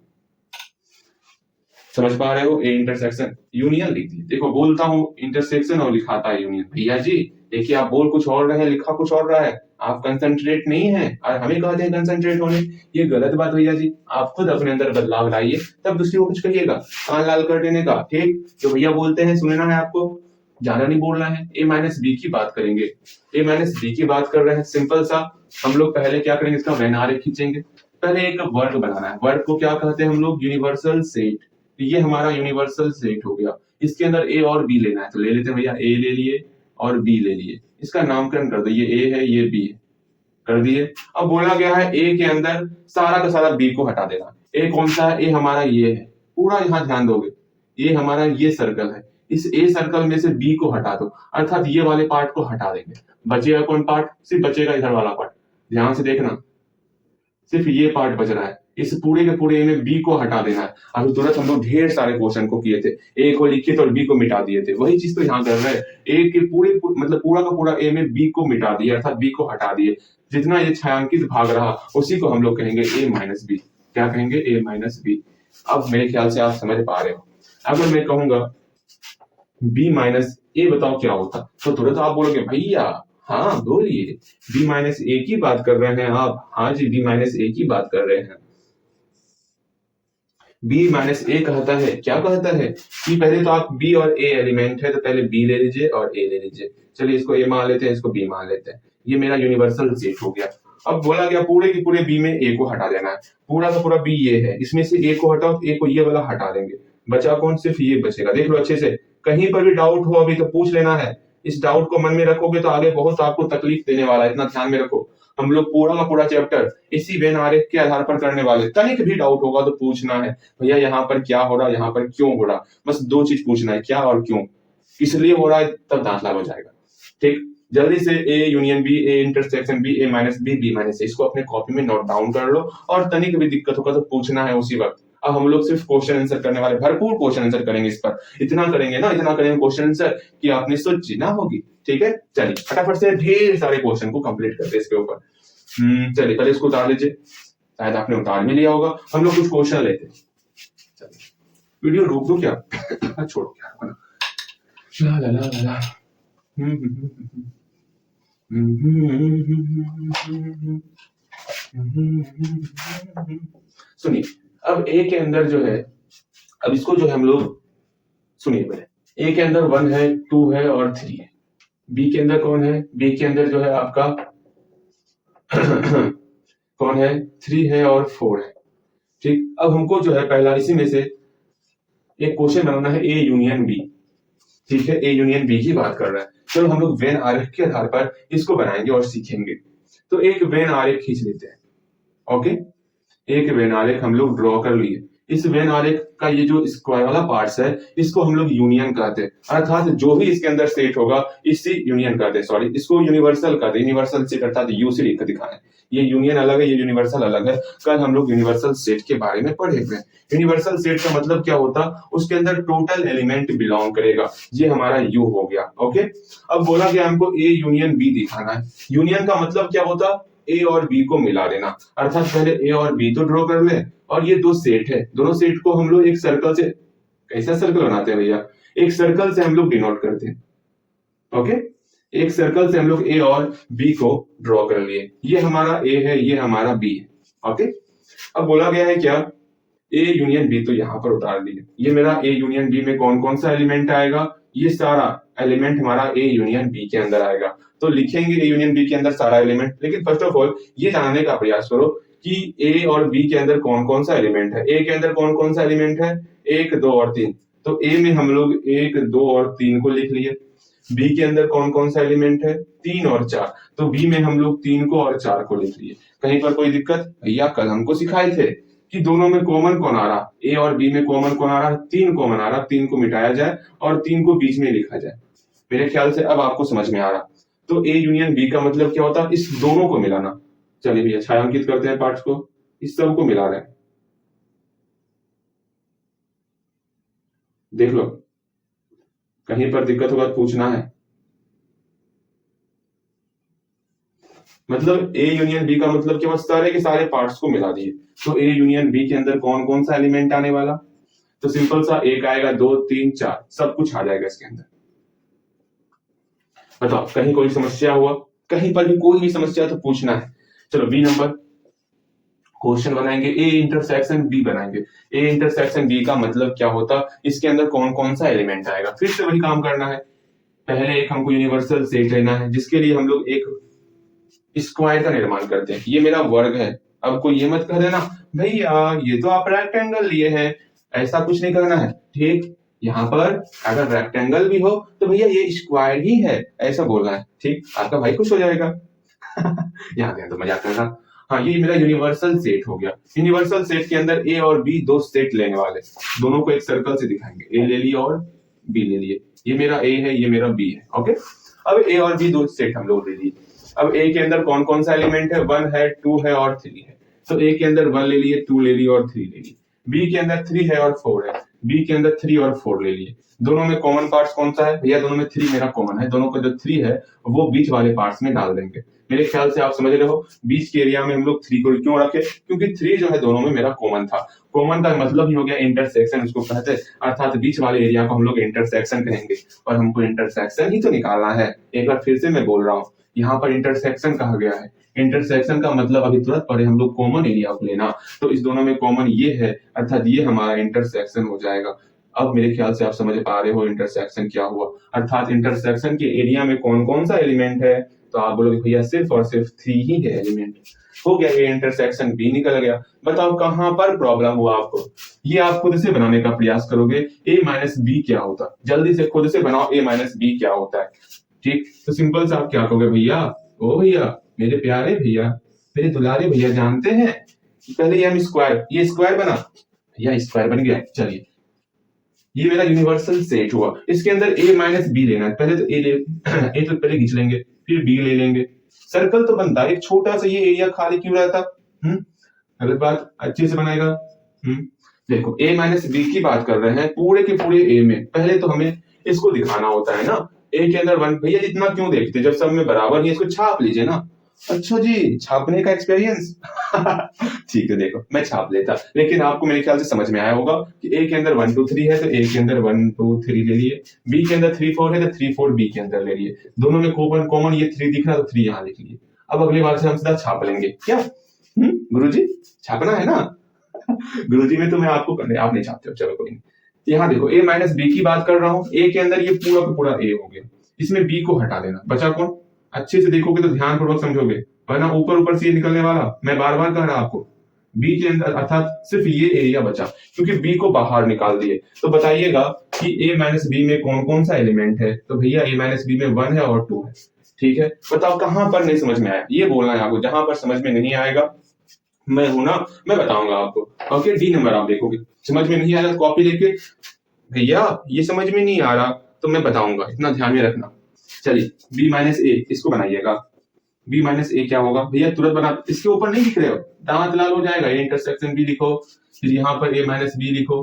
समझ पा रहे हो? ए इंटरसेक्शन यूनियन लिख दिए। देखो बोलता हूं इंटरसेक्शन और लिखाता है यूनियन। भैया जी देखिए आप बोल कुछ और रहे हैं, लिखा कुछ और रहा है, आप कंसंट्रेट नहीं है और हमें कहते हैं कंसंट्रेट होने। ये गलत बात भैया जी, आप खुद अपने अंदर बदलाव लाइए तब दूसरी को कुछ कहिएगा। कान लाल कर देने का, ठीक, जो भैया बोलते हैं सुनना है आपको, ज्यादा नहीं बोलना है। ए माइनस बी की बात करेंगे, ए माइनस बी की बात कर रहे हैं। सिंपल सा, हम लोग पहले क्या करेंगे, इसका वेन आरेख खींचेंगे। पहले एक वर्ग बनाना है, वर्ग को क्या कहते हैं हम लोग? Universal set. ये हमारा यूनिवर्सल सेट हो गया, इसके अंदर ए और बी लेना है तो ले लेते हैं भैया, ए ले लिए और बी ले लिए, इसका नामकरण कर दो, ये ए है ये बी है, कर दिए। अब बोला गया है ए के अंदर सारा का सारा बी को हटा देना। ए कौन सा है? ए हमारा ये है, पूरा यहाँ ध्यान दोगे, ये हमारा ये सर्कल है, इस ए सर्कल में से बी को हटा दो, अर्थात ये वाले पार्ट को हटा देंगे। बचेगा कौन पार्ट? सिर्फ बचेगा इधर वाला पार्ट, ध्यान से देखना, सिर्फ ये पार्ट बच रहा है। इस पूरे के पूरे में बी को हटा देना है। अभी तुरंत हम लोग ढेर सारे क्वेश्चन को किए थे, ए को लिखे थे और बी को मिटा दिए थे, वही चीज तो यहाँ कर रहे हैं। ए के पूरे मतलब पूरा का पूरा ए में बी को मिटा दिया, अर्थात बी को हटा दिए। जितना ये छायांकित भाग रहा उसी को हम लोग कहेंगे ए माइनस बी। क्या कहेंगे? A minus B. अब मेरे ख्याल से आप समझ पा रहे हो। अगर मैं कहूंगा बी माइनस ए बताओ क्या होता, तो तुरंत आप बोलोगे भैया हाँ बोलिए, बी माइनस ए की बात कर रहे हैं आप? हाँ जी, बी माइनस ए की बात कर रहे हैं। बी माइनस ए कहता है, क्या कहता है कि पहले तो आप बी और ए एलिमेंट है तो पहले बी ले लीजिए और ए ले लीजिए। चलिए इसको ए मान लेते हैं, इसको बी मान लेते हैं, ये मेरा यूनिवर्सल सेट हो गया। अब बोला गया पूरे के पूरे बी में ए को हटा देना है। पूरा का पूरा बी ये है, इसमें से ए को हटाओ तो ए को ये वाला हटा देंगे, बचा कौन? सिर्फ ये बचेगा। देख लो अच्छे से, कहीं पर भी डाउट हो अभी तो पूछ लेना है। इस डाउट को मन में रखोगे तो आगे बहुत आपको तकलीफ देने वाला है, इतना ध्यान में रखो। हम लोग पूरा का पूरा चैप्टर इसी वेन आरेख के आधार पर करने वाले। तनिक भी डाउट होगा तो पूछना है, भैया यहाँ पर क्या हो रहा, यहाँ पर क्यों हो रहा, बस दो चीज पूछना है, क्या और क्यों, किस लिए हो रहा है, तब दांत लाल हो जाएगा। ठीक, जल्दी से A union B, A intersection B, A minus B, B minus A, इसको अपने कॉपी में नोट डाउन कर लो और तनिक भी दिक्कत होगा तो पूछना है उसी वक्त। अब हम लोग सिर्फ क्वेश्चन आंसर करने वाले, भरपूर क्वेश्चन आंसर करेंगे इस पर, इतना करेंगे ना, इतना करेंगे क्वेश्चन आंसर कि आपने सोची ना होगी। ठीक है, चलिए फटाफट से ढेर सारे क्वेश्चन को कंप्लीट करते हैं इसके ऊपर। चलिए पहले इसको उतार लीजिए, शायद आपने उतार भी लिया होगा। हम लोग कुछ क्वेश्चन लेते हैं। चलिए वीडियो रोक दो क्या, छोड़ो क्या, ला ला ला ला। सुनिए, अब ए के अंदर जो है, अब इसको जो है हम लोग सुनिए पहले। ए के अंदर 1 है, 2 है और 3 है। बी के अंदर कौन है, बी के अंदर जो है आपका कौन है, 3 है और 4 है। ठीक, अब हमको जो है पहला इसी में से एक क्वेश्चन बनाना है, ए यूनियन बी। ठीक है, ए यूनियन बी की बात कर रहा है। चलो हम लोग वेन आरेख के आधार पर इसको बनाएंगे और सीखेंगे। तो एक वेन आरेख खींच लेते हैं। ओके, एक वेन आरेख हम लोग ड्रॉ कर लिए। इस वेन आरेख का ये जो स्क्वायर वाला पार्ट्स है, इसको हम लोग यूनियन कहते हैं, अर्थात जो भी इसके अंदर सेट होगा इसी यूनियन कहते हैं। सॉरी, इसको यूनिवर्सल कहते हैं। यूनिवर्सल सेट अर्थात यू से लिख दिखाएं। ये यूनियन अलग है, ये यूनिवर्सल अलग है। कल हम लोग यूनिवर्सल सेट के बारे में पढ़े हुए हैं। यूनिवर्सल सेट का मतलब क्या होता, उसके अंदर टोटल एलिमेंट बिलोंग करेगा। ये हमारा यू हो गया। ओके, अब बोला गया हमको ए यूनियन बी दिखाना है। यूनियन का मतलब क्या होता, ए और बी को मिला देना, अर्थात पहले ए और बी तो ड्रॉ कर ले, और ये दो सेट है, दोनों सेट को हम लोग एक सर्कल से, कैसा सर्कल बनाते हैं भैया, एक सर्कल से हम लोग डिनोट करते हैं। ओके, एक सर्कल से हम लोग ए और बी को ड्रॉ कर लिए। ये हमारा ए है, ये हमारा बी है। ओके, अब बोला गया है क्या, ए यूनियन बी तो यहां पर उतार दिए। ये मेरा ए यूनियन बी में कौन कौन सा एलिमेंट आएगा, ये सारा एलिमेंट हमारा ए यूनियन बी के अंदर आएगा। तो लिखेंगे ए यूनियन बी के अंदर सारा एलिमेंट, लेकिन फर्स्ट ऑफ ऑल ये जानने का प्रयास करो कि ए और बी के अंदर कौन कौन सा एलिमेंट है। ए के अंदर कौन कौन सा एलिमेंट है, 1, 2 और 3। तो ए में हम लोग 1, 2 और 3 को लिख लिए। बी के अंदर कौन कौन सा एलिमेंट है, 3 और 4। तो बी में हम लोग 3 को और 4 को लिख लिए। कहीं पर कोई दिक्कत, भैया कल हमको सिखाए थे कि दोनों में कॉमन कौन आ रहा, ए और बी में कॉमन कौन आ रहा, 3 कॉमन आ रहा। 3 को मिटाया जाए और 3 को बीच में लिखा जाए। मेरे ख्याल से अब आपको समझ में आ रहा। तो ए यूनियन बी का मतलब क्या होता है, इस दोनों को मिलाना। चलिए भैया छायांकित करते हैं पार्ट्स को, इस सब को मिला रहे हैं। देख लो, कहीं पर दिक्कत होगा तो पूछना है। मतलब ए यूनियन बी का मतलब क्या, सारे के सारे पार्ट्स को मिला दिए। तो ए यूनियन बी के अंदर कौन कौन सा एलिमेंट आने वाला, तो सिंपल सा 1 आएगा, 2, 3, 4 सब कुछ आ जाएगा इसके अंदर। बताओ कहीं कोई समस्या हुआ, कहीं पर भी कोई भी समस्या तो पूछना है। चलो बी नंबर क्वेश्चन बनाएंगे, ए इंटरसेक्शन बी बनाएंगे। ए इंटरसेक्शन बी का मतलब क्या होता, इसके अंदर कौन कौन सा एलिमेंट आएगा। फिर से वही काम करना है, पहले एक हमको यूनिवर्सल सेट लेना है, जिसके लिए हम लोग एक स्क्वायर का निर्माण करते हैं। ये मेरा वर्ग है। अब कोई ये मत कह देना भैया ये तो आप रेक्टेंगल लिए हैं, ऐसा कुछ नहीं करना है। ठीक, यहाँ पर अगर रेक्टेंगल भी हो तो भैया ये स्क्वायर ही है, ऐसा बोलना है। ठीक, आपका भाई खुश हो जाएगा। यहाँ पे तो मजाक कर रहा। हाँ, ये मेरा यूनिवर्सल सेट हो गया। यूनिवर्सल सेट के अंदर ए और बी दो सेट लेने वाले, दोनों को एक सर्कल से दिखाएंगे। ए ले लिए और बी ले लिए। ये मेरा ए है, ये मेरा बी है। ओके, अब ए और बी दो सेट हम लोग ले लिए। अब ए के अंदर कौन कौन सा एलिमेंट है, 1 है, 2 है और 3 है। तो ए के अंदर 1 ले लिए, 2 ले लिए और 3 ले लिए। बी के अंदर 3 है और 4 है। बी के अंदर 3 और 4 ले लिए। दोनों में कॉमन पार्ट्स कौन सा है भैया, दोनों में 3 मेरा कॉमन है। दोनों का जो 3 है वो बीच वाले पार्ट्स में डाल देंगे। मेरे ख्याल से आप समझ रहे हो बीच के एरिया में हम लोग 3 को क्यों रखे, क्योंकि 3 जो है दोनों में मेरा कॉमन था। कॉमन का मतलब ही हो गया इंटरसेक्शन, उसको कहते हैं, अर्थात बीच वाले एरिया को हम लोग इंटरसेक्शन कहेंगे। और हमको इंटरसेक्शन ही तो निकालना है। एक बार फिर से मैं बोल रहा हूँ, यहाँ पर इंटरसेक्शन कहा गया है। इंटरसेक्शन का मतलब अभी तुरंत पढ़े हम लोग कॉमन एरिया को लेना। तो इस दोनों में कॉमन ये है, अर्थात ये हमारा इंटरसेक्शन हो जाएगा। अब मेरे ख्याल से आप समझ पा रहे हो इंटरसेक्शन क्या हुआ, अर्थात इंटरसेक्शन के एरिया में कौन कौन सा एलिमेंट है। तो आप बोलोगे भैया सिर्फ और सिर्फ 3 ही है एलिमेंट। हो गया, ये इंटरसेक्शन बी निकल गया। बताओ कहां पर प्रॉब्लम हुआ आपको, ये आप खुद से बनाने का प्रयास करोगे। ए माइनस बी क्या होता, जल्दी से खुद से बनाओ, ए माइनस बी क्या होता है। ठीक, तो सिंपल से आप क्या कहोगे भैया, ओ भैया मेरे प्यारे भैया, मेरे दुलारे भैया जानते हैं कि पहले ये हम स्क्वायर, ये स्क्वायर बना, भैया स्क्वायर बन गया। चलिए ये मेरा यूनिवर्सल सेट हुआ, इसके अंदर a माइनस बी लेना है। पहले तो a ले a तो पहले खींच लेंगे, फिर b ले लेंगे। सर्कल तो बनता है, एक छोटा सा ये एरिया खाली क्यों रहता? गलत बात, अच्छे से बनाएगा। देखो a माइनस बी की बात कर रहे हैं, पूरे के पूरे a में पहले तो हमें इसको दिखाना होता है ना। a के अंदर 1, भैया इतना क्यों देखते, जब सब में बराबर ही इसको छाप लीजिए ना। अच्छा जी, छापने का एक्सपीरियंस ठीक है, देखो मैं छाप लेता, लेकिन आपको मेरे ख्याल से समझ में आया होगा कि a के अंदर 1 2 3 है तो a के अंदर 1 2 3 ले लिए, b के अंदर 3 4 है तो 3 4 b के अंदर ले लिए। दोनों में कॉमन कॉमन ये 3 दिख रहा तो 3 यहाँ लिख लिए। अब अगली बार से हम सीधा छाप लेंगे क्या? गुरुजी छापना है ना? गुरुजी में तो मैं आपको करने, आप नहीं छापते हो, चलो कोई नहीं। यहाँ देखो a माइनस बी की बात कर रहा हूँ, a के अंदर ये पूरा का पूरा a हो गया, इसमें b को हटा देना, बचा कौन? अच्छे से देखोगे तो ध्यानपूर्वक समझोगे, वरना ऊपर ऊपर से ये निकलने वाला। मैं बार बार कह रहा आपको, बी के अंदर अर्थात सिर्फ ये एरिया बचा, क्योंकि बी को बाहर निकाल दिए। तो बताइएगा कि a माइनस बी में कौन कौन सा एलिमेंट है? तो भैया a माइनस बी में 1 है और 2 है। ठीक है, बताओ कहां पर नहीं समझ में आया, ये बोलना है आपको। जहां पर समझ में नहीं आएगा मैं हूं ना, मैं बताऊंगा आपको। ओके, डी नंबर आप देखोगे, समझ में नहीं आया कॉपी लेके, भैया ये समझ में नहीं आ रहा तो मैं बताऊंगा, इतना ध्यान में रखना। चलिए b माइनस ए, इसको बनाइएगा। b माइनस ए क्या होगा भैया, तुरंत बना, इसके ऊपर नहीं लिख रहे हो, दांत लाल हो जाएगा। ये इंटरसेक्शन b लिखो, फिर यहाँ पर a माइनस बी लिखो।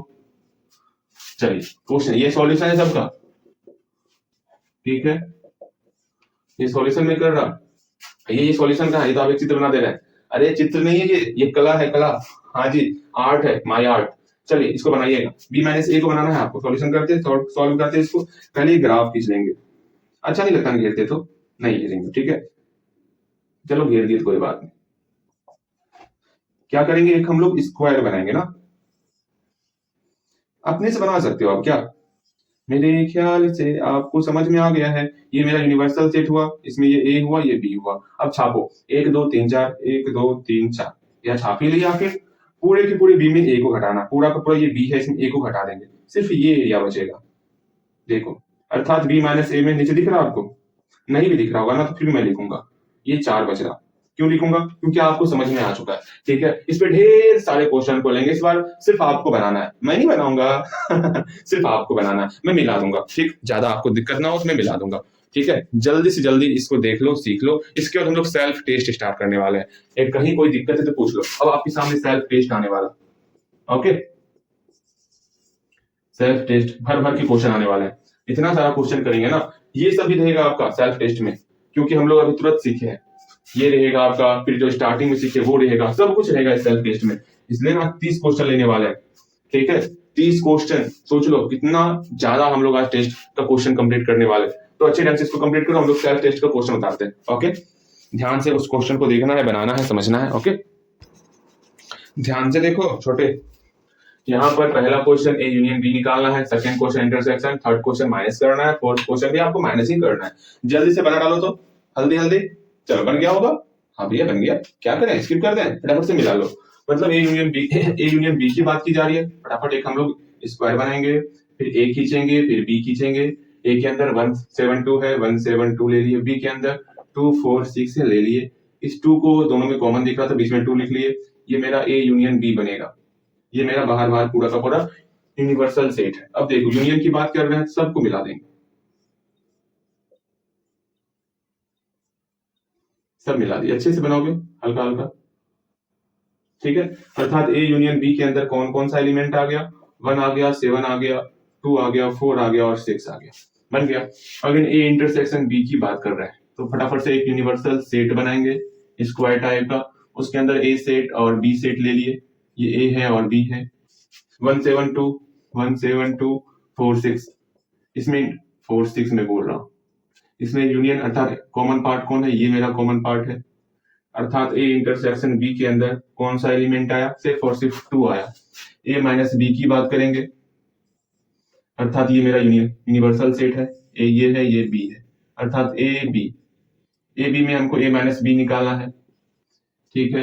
चलिए क्वेश्चन, ये सॉल्यूशन है सबका, ठीक है, ये सॉल्यूशन में कर रहा। ये सॉल्यूशन कहाँ है? ये तो आप एक चित्र बना दे रहे हैं। अरे चित्र नहीं है ये कला है, कला। हाँ जी, आर्ट है, माय आर्ट। चलिए इसको बनाइएगा, b माइनस ए को बनाना है आपको। सॉल्यूशन करते हैं, सॉल्व करते हैं इसको। पहले ग्राफ खींच लेंगे, अच्छा नहीं लगता घेरते तो, नहीं घेरेंगे, ठीक है। चलो घेर दिए तो कोई बात नहीं। क्या करेंगे, एक हम लोग स्क्वायर बनाएंगे ना, अपने से बना सकते हो आप क्या? मेरे ख्याल से आपको समझ में आ गया है। ये मेरा यूनिवर्सल सेट हुआ, इसमें ये ए हुआ, ये बी हुआ। अब छापो, 1 2 3 4, 1 2 3 4, या छाप ही लिया। आखिर पूरे के पूरे बी में ए को घटाना, पूरा का पूरा ये बी है, इसमें ए को घटा देंगे, सिर्फ ये एरिया बचेगा। देखो, अर्थात बी माइनस ए में नीचे दिख रहा आपको? नहीं भी दिख रहा होगा ना तो फिर भी मैं लिखूंगा, ये 4 बच रहा। क्यों लिखूंगा? क्योंकि आपको समझ में आ चुका है। ठीक है, इस पे ढेर सारे क्वेश्चन को लेंगे इस बार, सिर्फ आपको बनाना है, मैं नहीं बनाऊंगा सिर्फ आपको बनाना है, मैं मिला दूंगा। ठीक, ज्यादा आपको दिक्कत ना हो तो मैं मिला दूंगा। ठीक है, जल्दी से जल्दी इसको देख लो, सीख लो। इसके बाद हम लोग सेल्फ टेस्ट स्टार्ट करने वाले हैं। एक कहीं कोई दिक्कत है तो पूछ लो, अब आपके सामने सेल्फ टेस्ट आने वाला। ओके, सेल्फ टेस्ट भर भर के क्वेश्चन आने वाले हैं, इतना सारा क्वेश्चन करेंगे ना। ये सब भी रहेगा आपका सेल्फ टेस्ट में, क्योंकि हम लोग अभी तुरंत सीखे हैं। ये रहेगा आपका, फिर जो स्टार्टिंग में सीखे वो रहेगा, सब कुछ रहेगा इस सेल्फ टेस्ट में। इसलिए ना 30 क्वेश्चन लेने वाले हैं। ठीक है, 30 क्वेश्चन, सोच लो कितना ज्यादा हम लोग आज टेस्ट का क्वेश्चन कंप्लीट करने वाले। तो अच्छे ढंग से इसको कंप्लीट करो, हम लोग सेल्फ टेस्ट का क्वेश्चन उतारते हैं। ओके, ध्यान से उस क्वेश्चन को देखना है, बनाना है, समझना है। ओके, ध्यान से देखो छोटे, यहाँ पर पहला क्वेश्चन ए यूनियन बी निकालना है, second question intersection, third question minus करना है, फोर्थ क्वेश्चन भी आपको माइनस ही करना है। जल्दी से बना डालो तो, हल्दी हल्दी। चलो बन गया होगा, हाँ भैया बन गया। क्या करें, स्किप कर दें, फटाफट से मिला लो। मतलब ए यूनियन बी की बात की जा रही है। फटाफट एक हम लोग स्क्वायर बनाएंगे, फिर ए खींचेंगे, फिर बी खींचेंगे। ए के अंदर 172 है, 172 ले लिए। बी के अंदर 2 4 6 है, ले लिए। इस 2 को दोनों में कॉमन दिख रहा था, बीच में 2 लिख लिए। ये मेरा ए यूनियन बी बनेगा। ये मेरा बाहर बाहर पूरा का पूरा यूनिवर्सल सेट है। अब देखो यूनियन की बात कर रहे हैं, सबको मिला देंगे, सब मिला दिए। अच्छे से बनाओगे, हल्का हल्का। ठीक है, अर्थात ए यूनियन बी के अंदर कौन कौन सा एलिमेंट आ गया? 1 आ गया, 7 आ गया, 2 आ गया, 4 आ गया और 6 आ गया, बन गया। अगर ए इंटरसेक्शन बी की बात कर रहे हैं तो फटाफट से एक यूनिवर्सल सेट बनाएंगे स्क्वायर टाइप का। उसके अंदर ए सेट और बी सेट ले लिए, ये ए है और बी है। 172 172 4 6, इसमें 4 6 में बोल रहा हूं, इसमें यूनियन अर्थात कॉमन पार्ट कौन है? ये मेरा कॉमन पार्ट है। अर्थात ए इंटरसेक्शन बी के अंदर कौन सा एलिमेंट आया? सिर्फ और सिर्फ 2 आया। ए माइनस बी की बात करेंगे, अर्थात ये मेरा यूनिवर्सल सेट है। ए ये है, ये बी है, अर्थात ए बी में हमको ए माइनस बी निकालना है। ठीक है,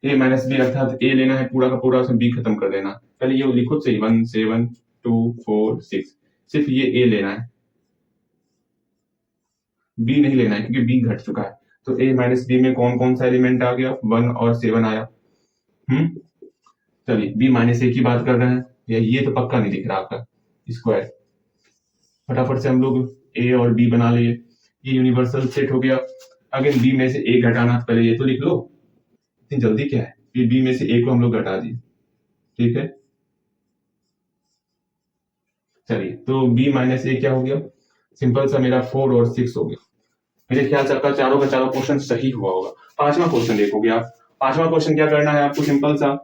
ए माइनस बी अर्थात ए लेना है पूरा का पूरा, उसमें बी खत्म कर देना। पहले ये लिखो सही, 1 7 2 4 6, सिर्फ ये ए लेना है। बी नहीं लेना है क्योंकि बी घट चुका है। तो ए माइनस बी में कौन कौन सा एलिमेंट आ गया, 1 और 7 आया। चलिए बी माइनस ए की बात कर रहे हैं, ये तो पक्का नहीं दिख रहा आपका स्क्वायर। फटाफट से हम लोग ए और बी बना लिए, ये यूनिवर्सल सेट हो गया। अगेन बी में से ए घटाना, पहले ये तो लिख लो, इतनी जल्दी क्या है, ये बी में से ए को हम लोग घटा दिए, ठीक है। चलिए तो b माइनस ए क्या हो गया, सिंपल सा मेरा 4 और 6 हो गया। मेरे ख्याल से आपका चारों का चारों क्वेश्चन सही हुआ होगा। पांचवा क्वेश्चन देखोगे आप, पांचवा क्वेश्चन क्या करना है आपको, सिंपल सा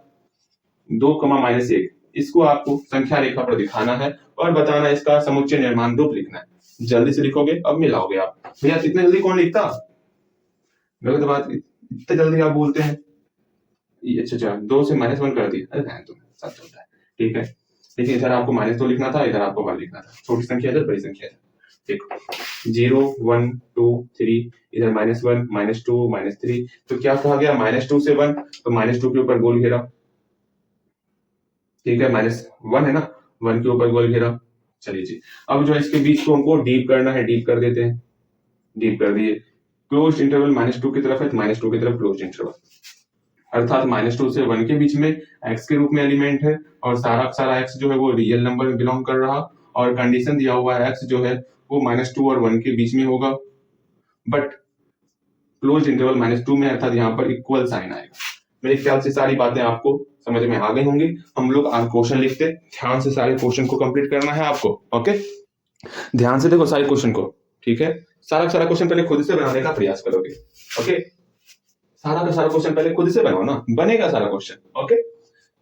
2, -1 इसको आपको संख्या रेखा पर दिखाना है और बताना इसका समुच्चय निर्माण रूप लिखना है। जल्दी से लिखोगे, अब मिलाओगे आप। भैया इतने जल्दी कौन लिखता, गलत बात, इतने जल्दी आप बोलते हैं। अच्छा 2 से -1 कर दिया, अरे तो सब चलता है, ठीक है। लेकिन इधर आपको -2 लिखना था, इधर आपको 1 लिखना था। छोटी संख्या इधर, बड़ी संख्या इधर। देखो 0, 1, 2, 3, इधर -1, -2, -3। तो क्या कहा गया, -2 से 1, तो -2 के ऊपर गोल घेरा, ठीक है। -1 है ना, 1 के ऊपर गोल घेरा। चलिए जी, अब जो इसके बीच को हमको डीप करना है, डीप कर देते हैं। डीप कर दिए, क्लोज इंटरवल -2 की तरफ है, तो -2 की तरफ क्लोज इंटरवल, अर्थात -2 से 1 के बीच में x के रूप में एलिमेंट है और सारा सारा x जो है वो रियल नंबर में बिलोंग कर रहा, और कंडीशन दिया हुआ है x जो है वो -2 और 1 के बीच में होगा, बट क्लोज इंटरवल -2 में, अर्थात यहाँ पर इक्वल साइन आएगा। मेरे ख्याल से सारी बातें आपको समझ में आ गई होंगी। हम लोग आज क्वेश्चन लिखते, ध्यान से सारे क्वेश्चन को कंप्लीट करना है आपको, ओके। ध्यान से देखो सारे क्वेश्चन को, ठीक है। सारा सारा क्वेश्चन पहले खुद से बनाने का प्रयास करोगे, ओके। सारा का सारा क्वेश्चन पहले खुद से बनाओ ना, बनेगा सारा क्वेश्चन, ओके।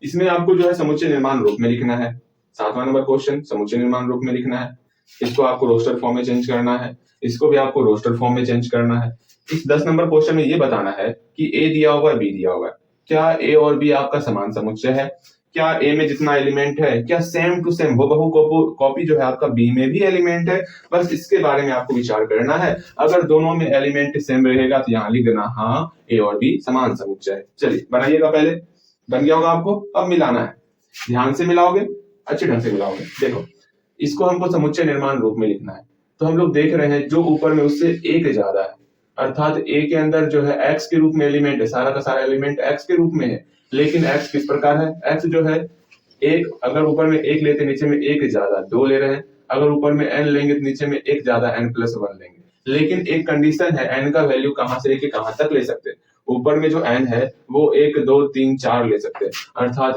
इसमें आपको जो है समुच्चय निर्माण रूप में लिखना है। 7वां नंबर क्वेश्चन समुच्चय निर्माण रूप में लिखना है। इसको आपको रोस्टर फॉर्म में चेंज करना है, इसको भी आपको रोस्टर फॉर्म में चेंज करना है। इस 10 नंबर क्वेश्चन में ये बताना है कि ए दिया हुआ है, बी दिया हुआ है, क्या ए और बी आपका समान समुच्चय है, क्या ए में जितना एलिमेंट है क्या सेम टू सेम बहु कॉपी जो है आपका बी में भी एलिमेंट है। बस इसके बारे में आपको विचार करना है। अगर दोनों में एलिमेंट सेम रहेगा तो यहाँ लिख देना हाँ ए और बी समान समुच्चय है। चलिए बनाइएगा, पहले बन गया होगा आपको, अब मिलाना है। ध्यान से मिलाओगे, अच्छे ढंग से मिलाओगे। देखो इसको हमको समुच्चय निर्माण रूप में लिखना है, तो हम लोग देख रहे हैं जो ऊपर में उससे एक ज्यादा है, अर्थात ए के अंदर जो है x के रूप में एलिमेंट है, सारा का सारा एलिमेंट x के रूप में है। लेकिन x किस प्रकार है, x जो है एक, अगर ऊपर में एक लेते नीचे में एक ज्यादा 2 ले रहे हैं, अगर ऊपर में n लेंगे तो नीचे में एक ज्यादा n+1 लेंगे। लेकिन एक कंडीशन है, n का वैल्यू कहां से लेके कहां तक ले सकते हैं। ऊपर में जो n है वो 1, 2, 3, 4 ले सकते हैं, अर्थात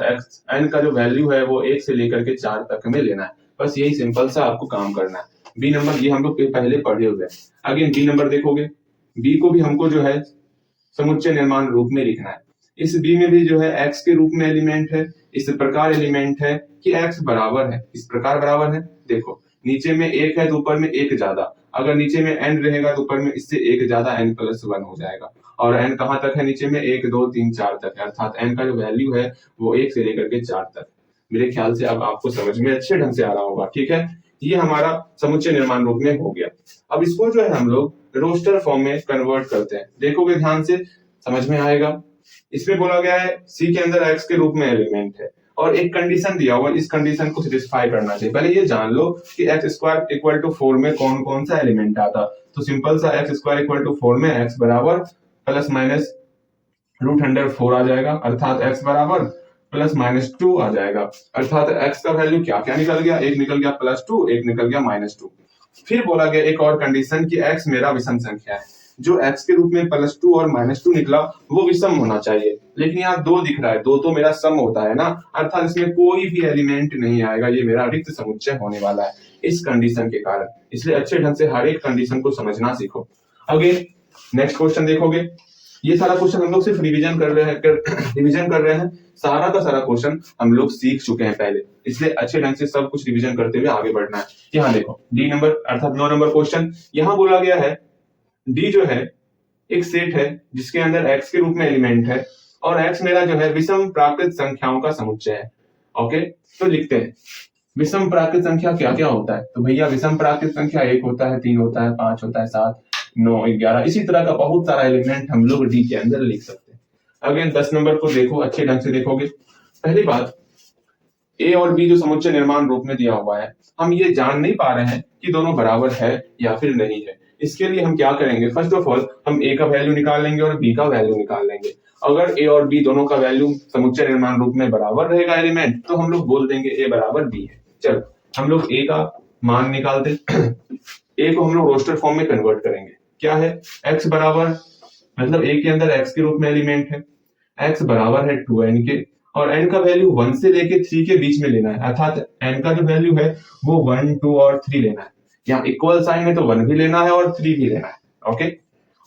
n का जो वैल्यू है वो 1 से लेकर के 4 तक में लेना है। बस यही सिंपल सा आपको काम करना है। बी नंबर ये हम लोग पहले पढ़े हुए हैं। अगेन बी नंबर देखोगे, बी को भी हमको जो है समुच्चय निर्माण रूप में लिखना है। इस बी में भी जो है x के रूप में एलिमेंट है, इस प्रकार एलिमेंट है कि x बराबर है, इस प्रकार बराबर है। देखो नीचे में एक है तो ऊपर में एक ज्यादा, अगर नीचे में n रहेगा तो ऊपर में इससे एक ज्यादा n+1 हो जाएगा। और n कहां तक है, नीचे में 1, 2, 3, 4 तक है, अर्थात n का जो वैल्यू है वो 1 से लेकर के 4 तक। मेरे ख्याल से अब आपको समझ में अच्छे ढंग से आ रहा होगा, ठीक है। ये हमारा समुच्चय निर्माण रूप में हो गया। अब इसको जो है हम लोग रोस्टर फॉर्म में कन्वर्ट करते हैं। देखोगे ध्यान से समझ में आएगा। इसमें बोला गया है सी के अंदर x के रूप में एलिमेंट है और एक कंडीशन दिया हुआ है, इस कंडीशन को सेटिस्फाई करना चाहिए। पहले ये जान लो कि x² = 4 में कौन कौन सा एलिमेंट आता। तो सिंपल सा x² = 4 में x बराबर ±√4 आ जाएगा, अर्थात x बराबर +-2 आ जाएगा, अर्थात x का वैल्यू क्या क्या निकल गया, एक निकल गया +2, एक निकल गया -2। फिर बोला गया एक और कंडीशन कि x मेरा विषम संख्या है, जो x के रूप में +2 और -2 निकला वो विषम होना चाहिए। लेकिन यहाँ 2 दिख रहा है, 2 तो मेरा सम होता है ना, अर्थात इसमें कोई भी एलिमेंट नहीं आएगा, ये मेरा रिक्त समुच्चय होने वाला है इस कंडीशन के कारण। इसलिए अच्छे ढंग से हर एक कंडीशन को समझना सीखो। अगेन नेक्स्ट क्वेश्चन देखोगे, ये सारा क्वेश्चन हम लोग सिर्फ रिवीजन कर रहे हैं। सारा का सारा क्वेश्चन हम लोग सीख चुके हैं पहले, इसलिए अच्छे ढंग से सब कुछ रिवीजन करते हुए आगे बढ़ना है। यहाँ देखो डी नंबर अर्थात 9 नंबर क्वेश्चन, यहाँ बोला गया है डी जो है एक सेट है जिसके अंदर x के रूप में एलिमेंट है और x मेरा जो है विषम प्राकृत संख्याओं का समुच्चय है। ओके, तो लिखते हैं विषम प्राकृत संख्या क्या क्या होता है। तो भैया विषम प्राकृत संख्या 1 होता है, 3 होता है, 5 होता है, 7, 9, 11, इसी तरह का बहुत सारा एलिमेंट हम लोग डी के अंदर लिख सकते हैं। अगेन 10 नंबर को देखो, अच्छे ढंग से देखोगे। पहली बात, ए और बी जो समुच्चय निर्माण रूप में दिया हुआ है, हम ये जान नहीं पा रहे हैं कि दोनों बराबर है या फिर नहीं है। इसके लिए हम क्या करेंगे, फर्स्ट ऑफ ऑल हम ए का वैल्यू निकाल लेंगे और बी का वैल्यू निकाल लेंगे। अगर ए और बी दोनों का वैल्यू समुच्चय निर्माण रूप में बराबर रहेगा एलिमेंट, तो हम लोग बोल देंगे ए बराबर बी है। चलो हम लोग ए का मान निकालते ए को हम लोग रोस्टर फॉर्म में कन्वर्ट करेंगे। क्या है, x बराबर, मतलब ए के अंदर x के रूप में एलिमेंट है, x बराबर है 2n के, और n का वैल्यू 1 से लेके 3 के बीच में लेना है, अर्थात n का जो वैल्यू है वो 1, 2 और 3 लेना है। यहाँ इक्वल साइन है तो 1 भी लेना है और 3 भी लेना है। ओके,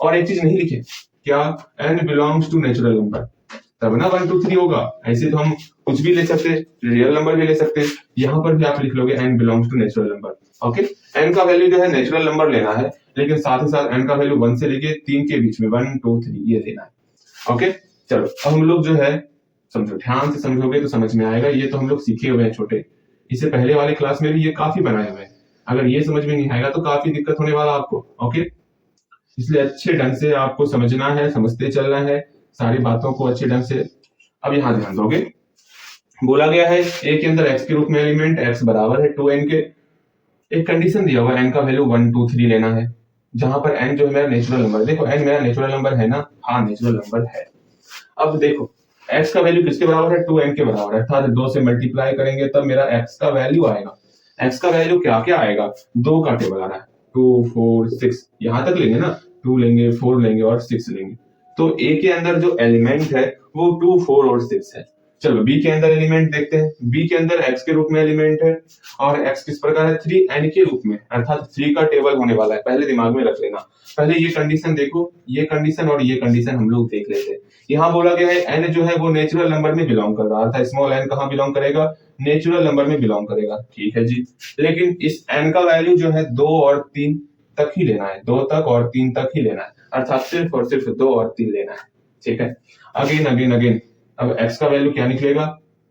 और एक चीज नहीं लिखे, क्या, n belongs to natural number, तब ना 1, 2, 3 होगा। ऐसे तो हम कुछ भी ले सकते, रियल नंबर भी ले सकते, यहाँ पर भी आप लिख लोगे n belongs to natural number. Okay, n का वैल्यू जो है नेचुरल नंबर लेना है, लेकिन साथ ही साथ n का वैल्यू 1 से लेके 3 के बीच में 1, 2, 3 ये लेना है। ओके, चलो अब हम लोग जो है समझो, ध्यान से समझोगे तो समझ में आएगा। ये तो हम लोग सीखे हुए हैं छोटे, इससे पहले वाले क्लास में भी ये काफी बनाए हुए हैं। अगर ये समझ में नहीं आएगा तो काफी दिक्कत होने वाला आपको। ओके, इसलिए अच्छे ढंग से आपको समझना है, समझते चलना है सारी बातों को अच्छे ढंग से। अब यहाँ ध्यान दोगे, बोला गया है ए के अंदर x के रूप में एलिमेंट x बराबर है 2n के, एक कंडीशन दिया हुआ है n का वैल्यू 1, 2, 3 लेना है, जहां पर n जो है मेरा नेचुरल नंबर, देखो n मेरा नेचुरल नंबर है ना, हाँ नेचुरल नंबर है। अब देखो x का वैल्यू किसके बराबर है, 2n के बराबर है, अर्थात 2 से मल्टीप्लाई करेंगे तब मेरा x का वैल्यू आएगा। x का वैल्यू क्या क्या आएगा, 2 का टेबल आ रहा है, 2, 4, 6, यहां तक लेंगे ना, 2 लेंगे, 4 लेंगे और 6 लेंगे। तो a के अंदर जो एलिमेंट है वो 2, 4 और 6 है। चलो b के अंदर एलिमेंट देखते हैं, b के अंदर x के रूप में एलिमेंट है, और x किस प्रकार है, 3n के रूप में, अर्थात 3 का टेबल होने वाला है, पहले दिमाग में रख लेना। पहले ये कंडीशन देखो, ये कंडीशन और ये कंडीशन हम लोग देख लेते हैं। यहाँ बोला गया है n जो है वो नेचुरल नंबर में बिलोंग कर रहा था, स्मॉल n कहाँ बिलोंग करेगा, नेचुरल नंबर में बिलोंग करेगा, ठीक है जी। लेकिन इस n का वैल्यू जो है 2 और 3 तक ही लेना है, 2 तक और 3 तक ही लेना है, अर्थात सिर्फ और सिर्फ 2 और 3 लेना है, ठीक है। अगेन अगेन अगेन, अब x का वैल्यू क्या निकलेगा,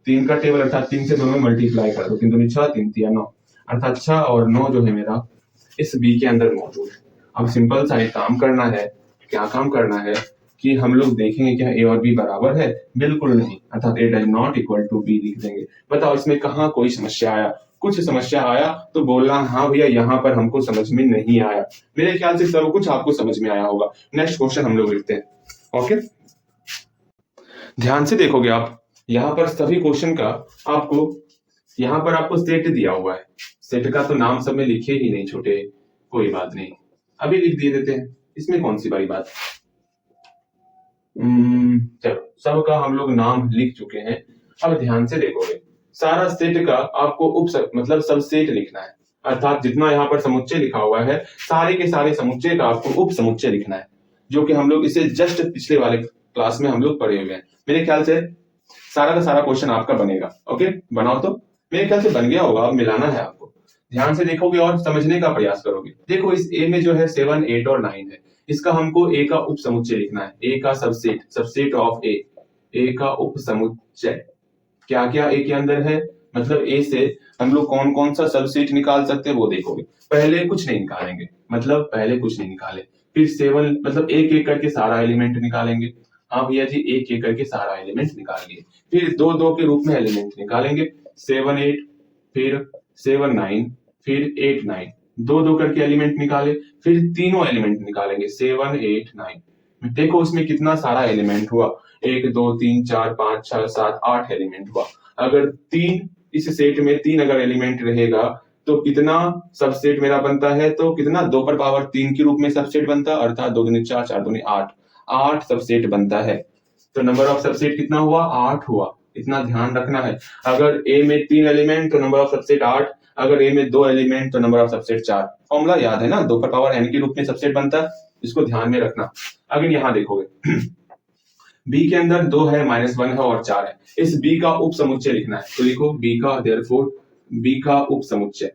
3 का टेबल, अर्थात 3 से दोनों में मल्टीप्लाई कर दो, 3 दूनी 6, 3 तिया 9, अर्थात 6 और 9 जो है मेरा इस b के अंदर मौजूद है। अब सिंपल सा एक काम करना है, क्या काम करना है कि हम लोग देखेंगे क्या a और b बराबर है, बिल्कुल नहीं, अर्थात a does not equal to b लिख देंगे। बताओ इसमें कहाँ कोई समस्या आया, कुछ समस्या आया तो बोलना हाँ भैया यहाँ पर हमको समझ में नहीं आया। मेरे ख्याल से सब कुछ आपको समझ में आया होगा। नेक्स्ट क्वेश्चन हम लोग लिखते हैं। ओके, ध्यान से देखोगे आप, यहाँ पर सभी क्वेश्चन का आपको, यहाँ पर आपको सेट दिया हुआ है, सेट का तो नाम सब में लिखे ही नहीं छोटे, कोई बात नहीं, अभी लिख दिए देते हैं, इसमें कौन सी बड़ी बात। चलो सबका हम लोग नाम लिख चुके हैं। अब ध्यान से देखोगे, सारा सेट का आपको मतलब सब सेट लिखना है, अर्थात जितना यहाँ पर समुच्चय लिखा हुआ है सारे के सारे समुच्चय का आपको उप समुच्चय लिखना है, जो कि हम लोग इसे जस्ट पिछले वाले क्लास में हम लोग पढ़े हुए हैं। मेरे ख्याल से सारा का सारा क्वेश्चन आपका बनेगा। ओके, बनाओ तो, मेरे ख्याल से बन गया होगा, अब मिलाना है आपको। ध्यान से देखोगे और समझने का प्रयास करोगे। देखो इस ए में जो है 7, 8 और 9 है, इसका हमको ए का उप समुच्चय लिखना है, ए का सबसेट, सबसेट ऑफ ए, ए का उप समुच्चय क्या क्या ए के अंदर है, मतलब ए से हम लोग कौन कौन सा सबसेट निकाल सकते हैं वो देखोगे। पहले कुछ नहीं निकालेंगे, मतलब पहले कुछ नहीं निकाले, फिर 7 मतलब एक एक करके सारा एलिमेंट निकालेंगे। हाँ भैया जी, एक एक करके सारा एलिमेंट निकाल लिए, फिर 2, 2 के रूप में एलिमेंट निकालेंगे, 7, 8, फिर 7, 9, फिर 8, 9, 2, 2 करके एलिमेंट निकाले, फिर तीनों एलिमेंट निकालेंगे, 7, 8, 9। देखो उसमें कितना सारा एलिमेंट हुआ, 1, 2, 3, 4, 5, 6, 7, 8 एलिमेंट हुआ। अगर 3 इस सेट में 3 अगर एलिमेंट रहेगा तो कितना सबसेट मेरा बनता है, तो कितना 2 पर पावर 3 के रूप में सबसेट बनता है, अर्थात 2 दूनी 4, 4 दूनी 8, 8 सबसेट बनता है। तो नंबर ऑफ सबसेट कितना हुआ, 8 हुआ, इतना ध्यान रखना है। अगर ए में 3 एलिमेंट तो नंबर ऑफ सबसेट 8, अगर ए में 2 एलिमेंट तो नंबर ऑफ सबसेट 4। फॉर्मूला याद है ना, 2 पर पावर n के रूप में सबसेट बनता है, इसको ध्यान में रखना। अगर यहाँ देखोगे b के अंदर 2 है, -1 है और 4 है, इस b का उप समुच्चय लिखना है, तो लिखो b का, देयरफॉर b का उप समुच्चय,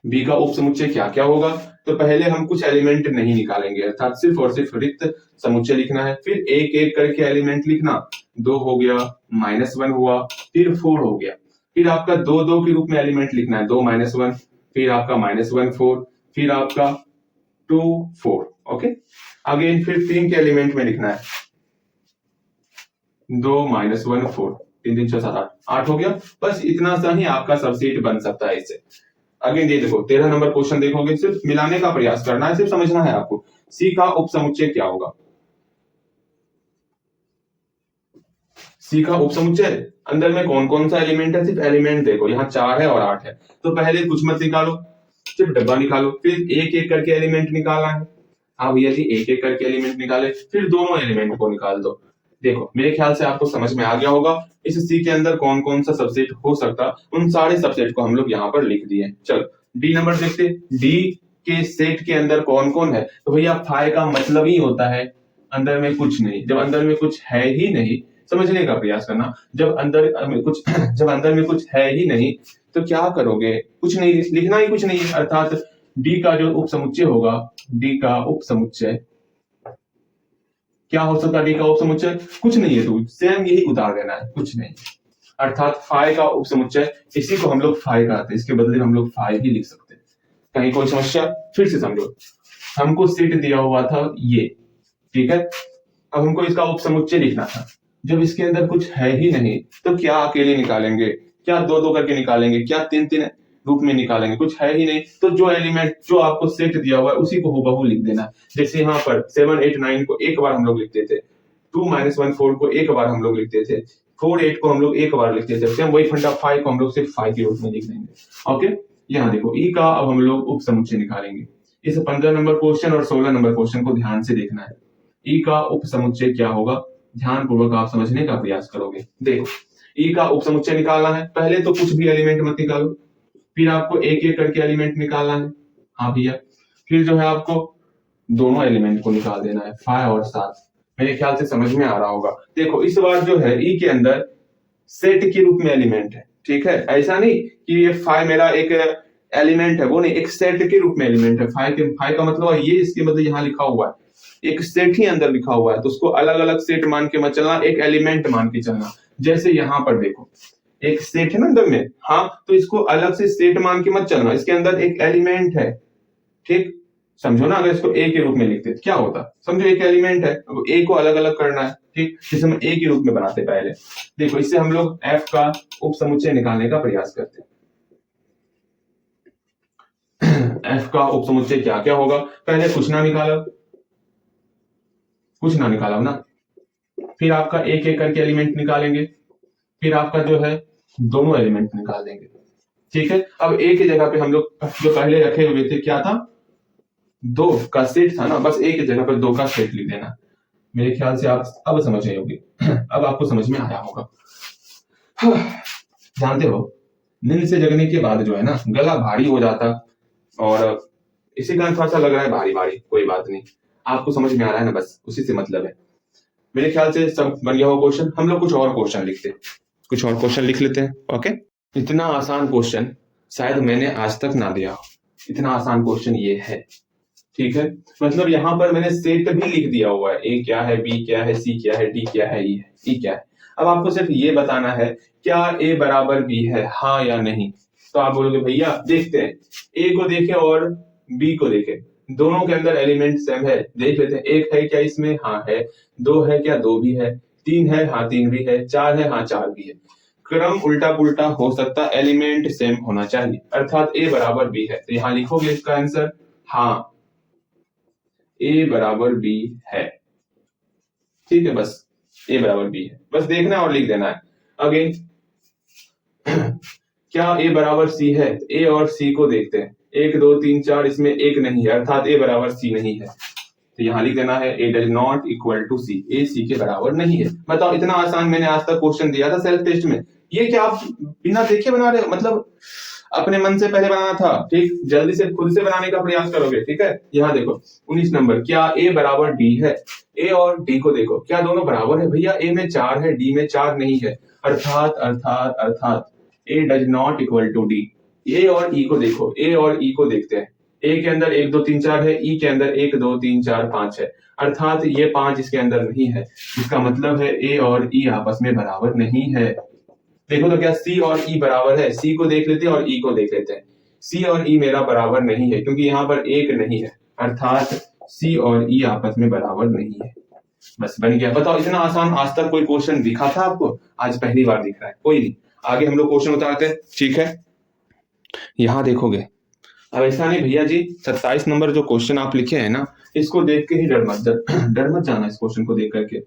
b का उप समुच्चय क्या क्या होगा। तो पहले हम कुछ एलिमेंट नहीं निकालेंगे, अर्थात सिर्फ और सिर्फ रिक्त समुच्चय लिखना है, फिर एक एक करके एलिमेंट लिखना, 2 हो गया, -1 हुआ, फिर 4 हो गया, फिर आपका 2, 2 के रूप में एलिमेंट लिखना है, 2 -1, फिर आपका -1, 4, फिर आपका 2, 4। ओके, अगेन फिर 3 के एलिमेंट में लिखना है, 2 -1, 4, 3, 3, 6, 7, 8 हो गया। बस इतना सा ही आपका सबसेट बन सकता है इससे। अगेन ये देखो 13 नंबर क्वेश्चन देखोगे, सिर्फ मिलाने का प्रयास करना है, सिर्फ समझना है आपको सी का उपसमुच्चय क्या होगा। सी का उपसमुच्चय, अंदर में कौन कौन सा एलिमेंट है, सिर्फ एलिमेंट देखो, यहाँ 4 है और 8 है, तो पहले कुछ मत निकालो, सिर्फ डब्बा निकालो, फिर एक एक करके एलिमेंट निकालना है। हाँ भैया जी, एक एक करके एलिमेंट निकाले, फिर दोनों एलिमेंट को निकाल दो। देखो मेरे ख्याल से आपको समझ में आ गया होगा इस सी के अंदर कौन कौन सा सबसेट हो सकता, उन सारे सबसेट को हम लोग यहाँ पर लिख दिए। चलो डी नंबर देखते, डी के सेट के अंदर कौन कौन है, तो भैया फाइ का मतलब ही होता है अंदर में कुछ नहीं। जब अंदर में कुछ है ही नहीं, समझने का प्रयास करना, जब अंदर में कुछ है ही नहीं तो क्या करोगे, कुछ नहीं, लिखना ही कुछ नहीं है। अर्थात डी का जो उपसमुच्चय होगा, डी का उपसमुच्चय क्या हो सकता है, डी का उपसमुच्चय कुछ नहीं है, तो सेम यही उतार देना है, कुछ नहीं। अर्थात फाइ का उपसमुच्चय, इसी को हम लोग फाइ कहते हैं, इसके बदले हम लोग फाइ भी लिख सकते हैं। कहीं कोई समस्या, फिर से समझो, हमको सेट दिया हुआ था ये, ठीक है, अब हमको इसका उपसमुच्चय लिखना था। जब इसके अंदर कुछ है ही नहीं तो क्या अकेले निकालेंगे, क्या दो दो करके निकालेंगे, क्या तीन तीन रूप में निकालेंगे, कुछ है ही नहीं, तो जो एलिमेंट जो आपको सेट दिया हुआ है उसी को हूबहू लिख देना। जैसे यहाँ पर 7 8 9 को एक बार हम लोग लिखते थे, 2 -1 4 को एक बार हम लोग लिखते थे, 4 8 को हम लोग एक बार लिखते थे, सेम वही फंडा 5 को हम लोग सिर्फ 5 के रूप में लिख देंगे। ओके, यहाँ देखो ई का अब हम लोग उपसमुच्चय निकालेंगे। इस 15 नंबर क्वेश्चन और 16 नंबर क्वेश्चन को ध्यान से देखना है। ई का उपसमुच्चय क्या होगा, ध्यान पूर्वक आप समझने का प्रयास करोगे। देखो ई का उपसमुच्चय निकालना है, पहले तो कुछ भी एलिमेंट मत निकालो, फिर आपको एक एक करके एलिमेंट निकालना है। हाँ भैया, फिर जो है आपको दोनों एलिमेंट को निकाल देना है, 5 और 7। मेरे ख्याल से समझ में आ रहा होगा। देखो इस बार जो है ई के अंदर सेट के रूप में एलिमेंट है, ठीक है, ऐसा नहीं कि ये 5 मेरा एक एलिमेंट है, वो नहीं, एक सेट के रूप में एलिमेंट है। 5 का मतलब है ये, इसके मतलब यहाँ लिखा हुआ है एक सेट ही अंदर लिखा हुआ है, तो उसको अलग अलग सेट मान के मत चलना, एक एलिमेंट मान के चलना। जैसे यहाँ पर देखो एक सेट है ना अंदर में, हाँ, तो इसको अलग से सेट मान के मत चलना, इसके अंदर एक एलिमेंट है, ठीक, समझो ना। अगर इसको ए के रूप में लिखते क्या होता, समझो एक एलिमेंट है, अब ए को अलग अलग करना है, ठीक, जिसे हम ए के रूप में बनाते पहले। देखो इससे हम लोग एफ का उपसमुच्चय निकालने का प्रयास करते हैं। एफ का उपसमुच्चय क्या क्या होगा, पहले कुछ ना निकाला ना, फिर आपका एक एक करके एलिमेंट निकालेंगे, फिर आपका जो है दोनों एलिमेंट निकाल देंगे, ठीक है। अब एक ही जगह पे हम लोग जो पहले रखे हुए थे क्या था, 2 का सेट था ना, बस एक ही जगह पर 2 का सेट लिख देना। मेरे ख्याल से आप अब समझ गए होंगे, अब आपको समझ में आया होगा। जानते हो नींद से जगने के बाद जो है ना गला भारी हो जाता, और इसी कारण थोड़ा सा लग रहा है भारी भारी, कोई बात नहीं, आपको समझ में आ रहा है ना, बस उसी से मतलब है। मेरे ख्याल से सब बन गया हो क्वेश्चन, हम लोग कुछ और क्वेश्चन लिख लेते हैं। ओके, इतना आसान क्वेश्चन शायद मैंने आज तक ना दिया हो, इतना आसान क्वेश्चन ये है, ठीक है। मतलब यहाँ पर मैंने सेट भी लिख दिया हुआ है, ए क्या है, बी क्या है, सी क्या है, डी क्या है, ई क्या है। अब आपको सिर्फ ये बताना है क्या ए बराबर बी है, हाँ या नहीं। तो आप बोलोगे भैया देखते हैं, ए को देखे और बी को देखे, दोनों के अंदर एलिमेंट सेम है, देख लेते हैं। एक है क्या इसमें, हाँ है। 2 है क्या, 2 भी है। 3 है, हाँ 3 भी है। 4 है, हाँ 4 भी है। क्रम उल्टा पुल्टा हो सकता, एलिमेंट सेम होना चाहिए, अर्थात ए बराबर बी है। तो यहाँ लिखोगे इसका आंसर, हाँ ए बराबर बी है, ठीक है, बस ए बराबर बी है, बस देखना है और लिख देना है। अगेन क्या ए बराबर सी है, ए और सी को देखते हैं, 1 2 3 4, इसमें एक नहीं है, अर्थात ए बराबर सी नहीं है। तो यहाँ लिख देना है ए डज नॉट इक्वल टू सी, ए सी के बराबर नहीं है। बताओ इतना आसान मैंने आज तक क्वेश्चन दिया था सेल्फ टेस्ट में, ये क्या आप बिना देखे बना रहे हो, मतलब अपने मन से पहले बनाना था, ठीक, जल्दी से खुद से बनाने का प्रयास करोगे, ठीक है। यहाँ देखो 19 नंबर, क्या ए बराबर डी है, ए और डी को देखो, क्या दोनों बराबर है, भैया ए में 4 है, डी में 4 नहीं है, अर्थात A does not equal to D. A और ई को देखो, ए और ई को देखते हैं, ए के अंदर 1 2 3 4 है, ई के अंदर 1 2 3 4 5 है, अर्थात ये 5 इसके अंदर नहीं है, इसका मतलब है ए और ई आपस में बराबर नहीं है। देखो तो क्या सी और ई बराबर है, सी को देख लेते हैं और ई को देख लेते हैं। सी और ई मेरा बराबर नहीं है, क्योंकि यहाँ पर 1 नहीं है, अर्थात सी और ई आपस में बराबर नहीं है। बस बन गया। बताओ इतना आसान आज तक कोई क्वेश्चन दिखा था आपको, आज पहली बार दिख रहा है, कोई नहीं। आगे हम लोग क्वेश्चन उतारते हैं, ठीक है। यहाँ देखोगे, अब ऐसा नहीं भैया जी 27 नंबर जो क्वेश्चन आप लिखे हैं ना, इसको देख के ही डर मत जाना इस क्वेश्चन को देख करके।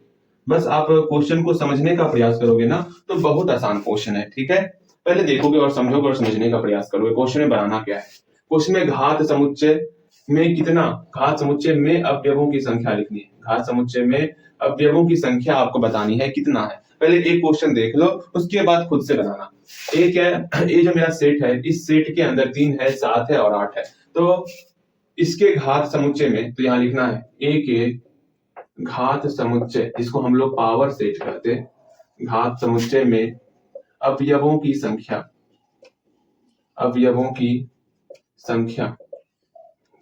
बस आप क्वेश्चन को समझने का प्रयास करोगे ना, तो बहुत आसान क्वेश्चन है, ठीक है। पहले देखोगे और समझोगे और समझने का प्रयास करोगे क्वेश्चन में बनाना क्या है। क्वेश्चन में घात समुच्चय में कितना, घात समुच्चय में अवयवों की संख्या लिखनी है। घात समुच्चय में अवयवों की संख्या आपको बतानी है कितना है। पहले एक क्वेश्चन देख लो, उसके बाद खुद से बनाना। एक है, ये जो मेरा सेट है, इस सेट के अंदर 3 है, 7 है और 8 है। तो इसके घात समुच्चय में तो यहाँ लिखना है ए के घात समुच्चय, जिसको हम लोग पावर सेट कहते हैं, घात समुच्चय में अवयवों की संख्या, अवयवों की संख्या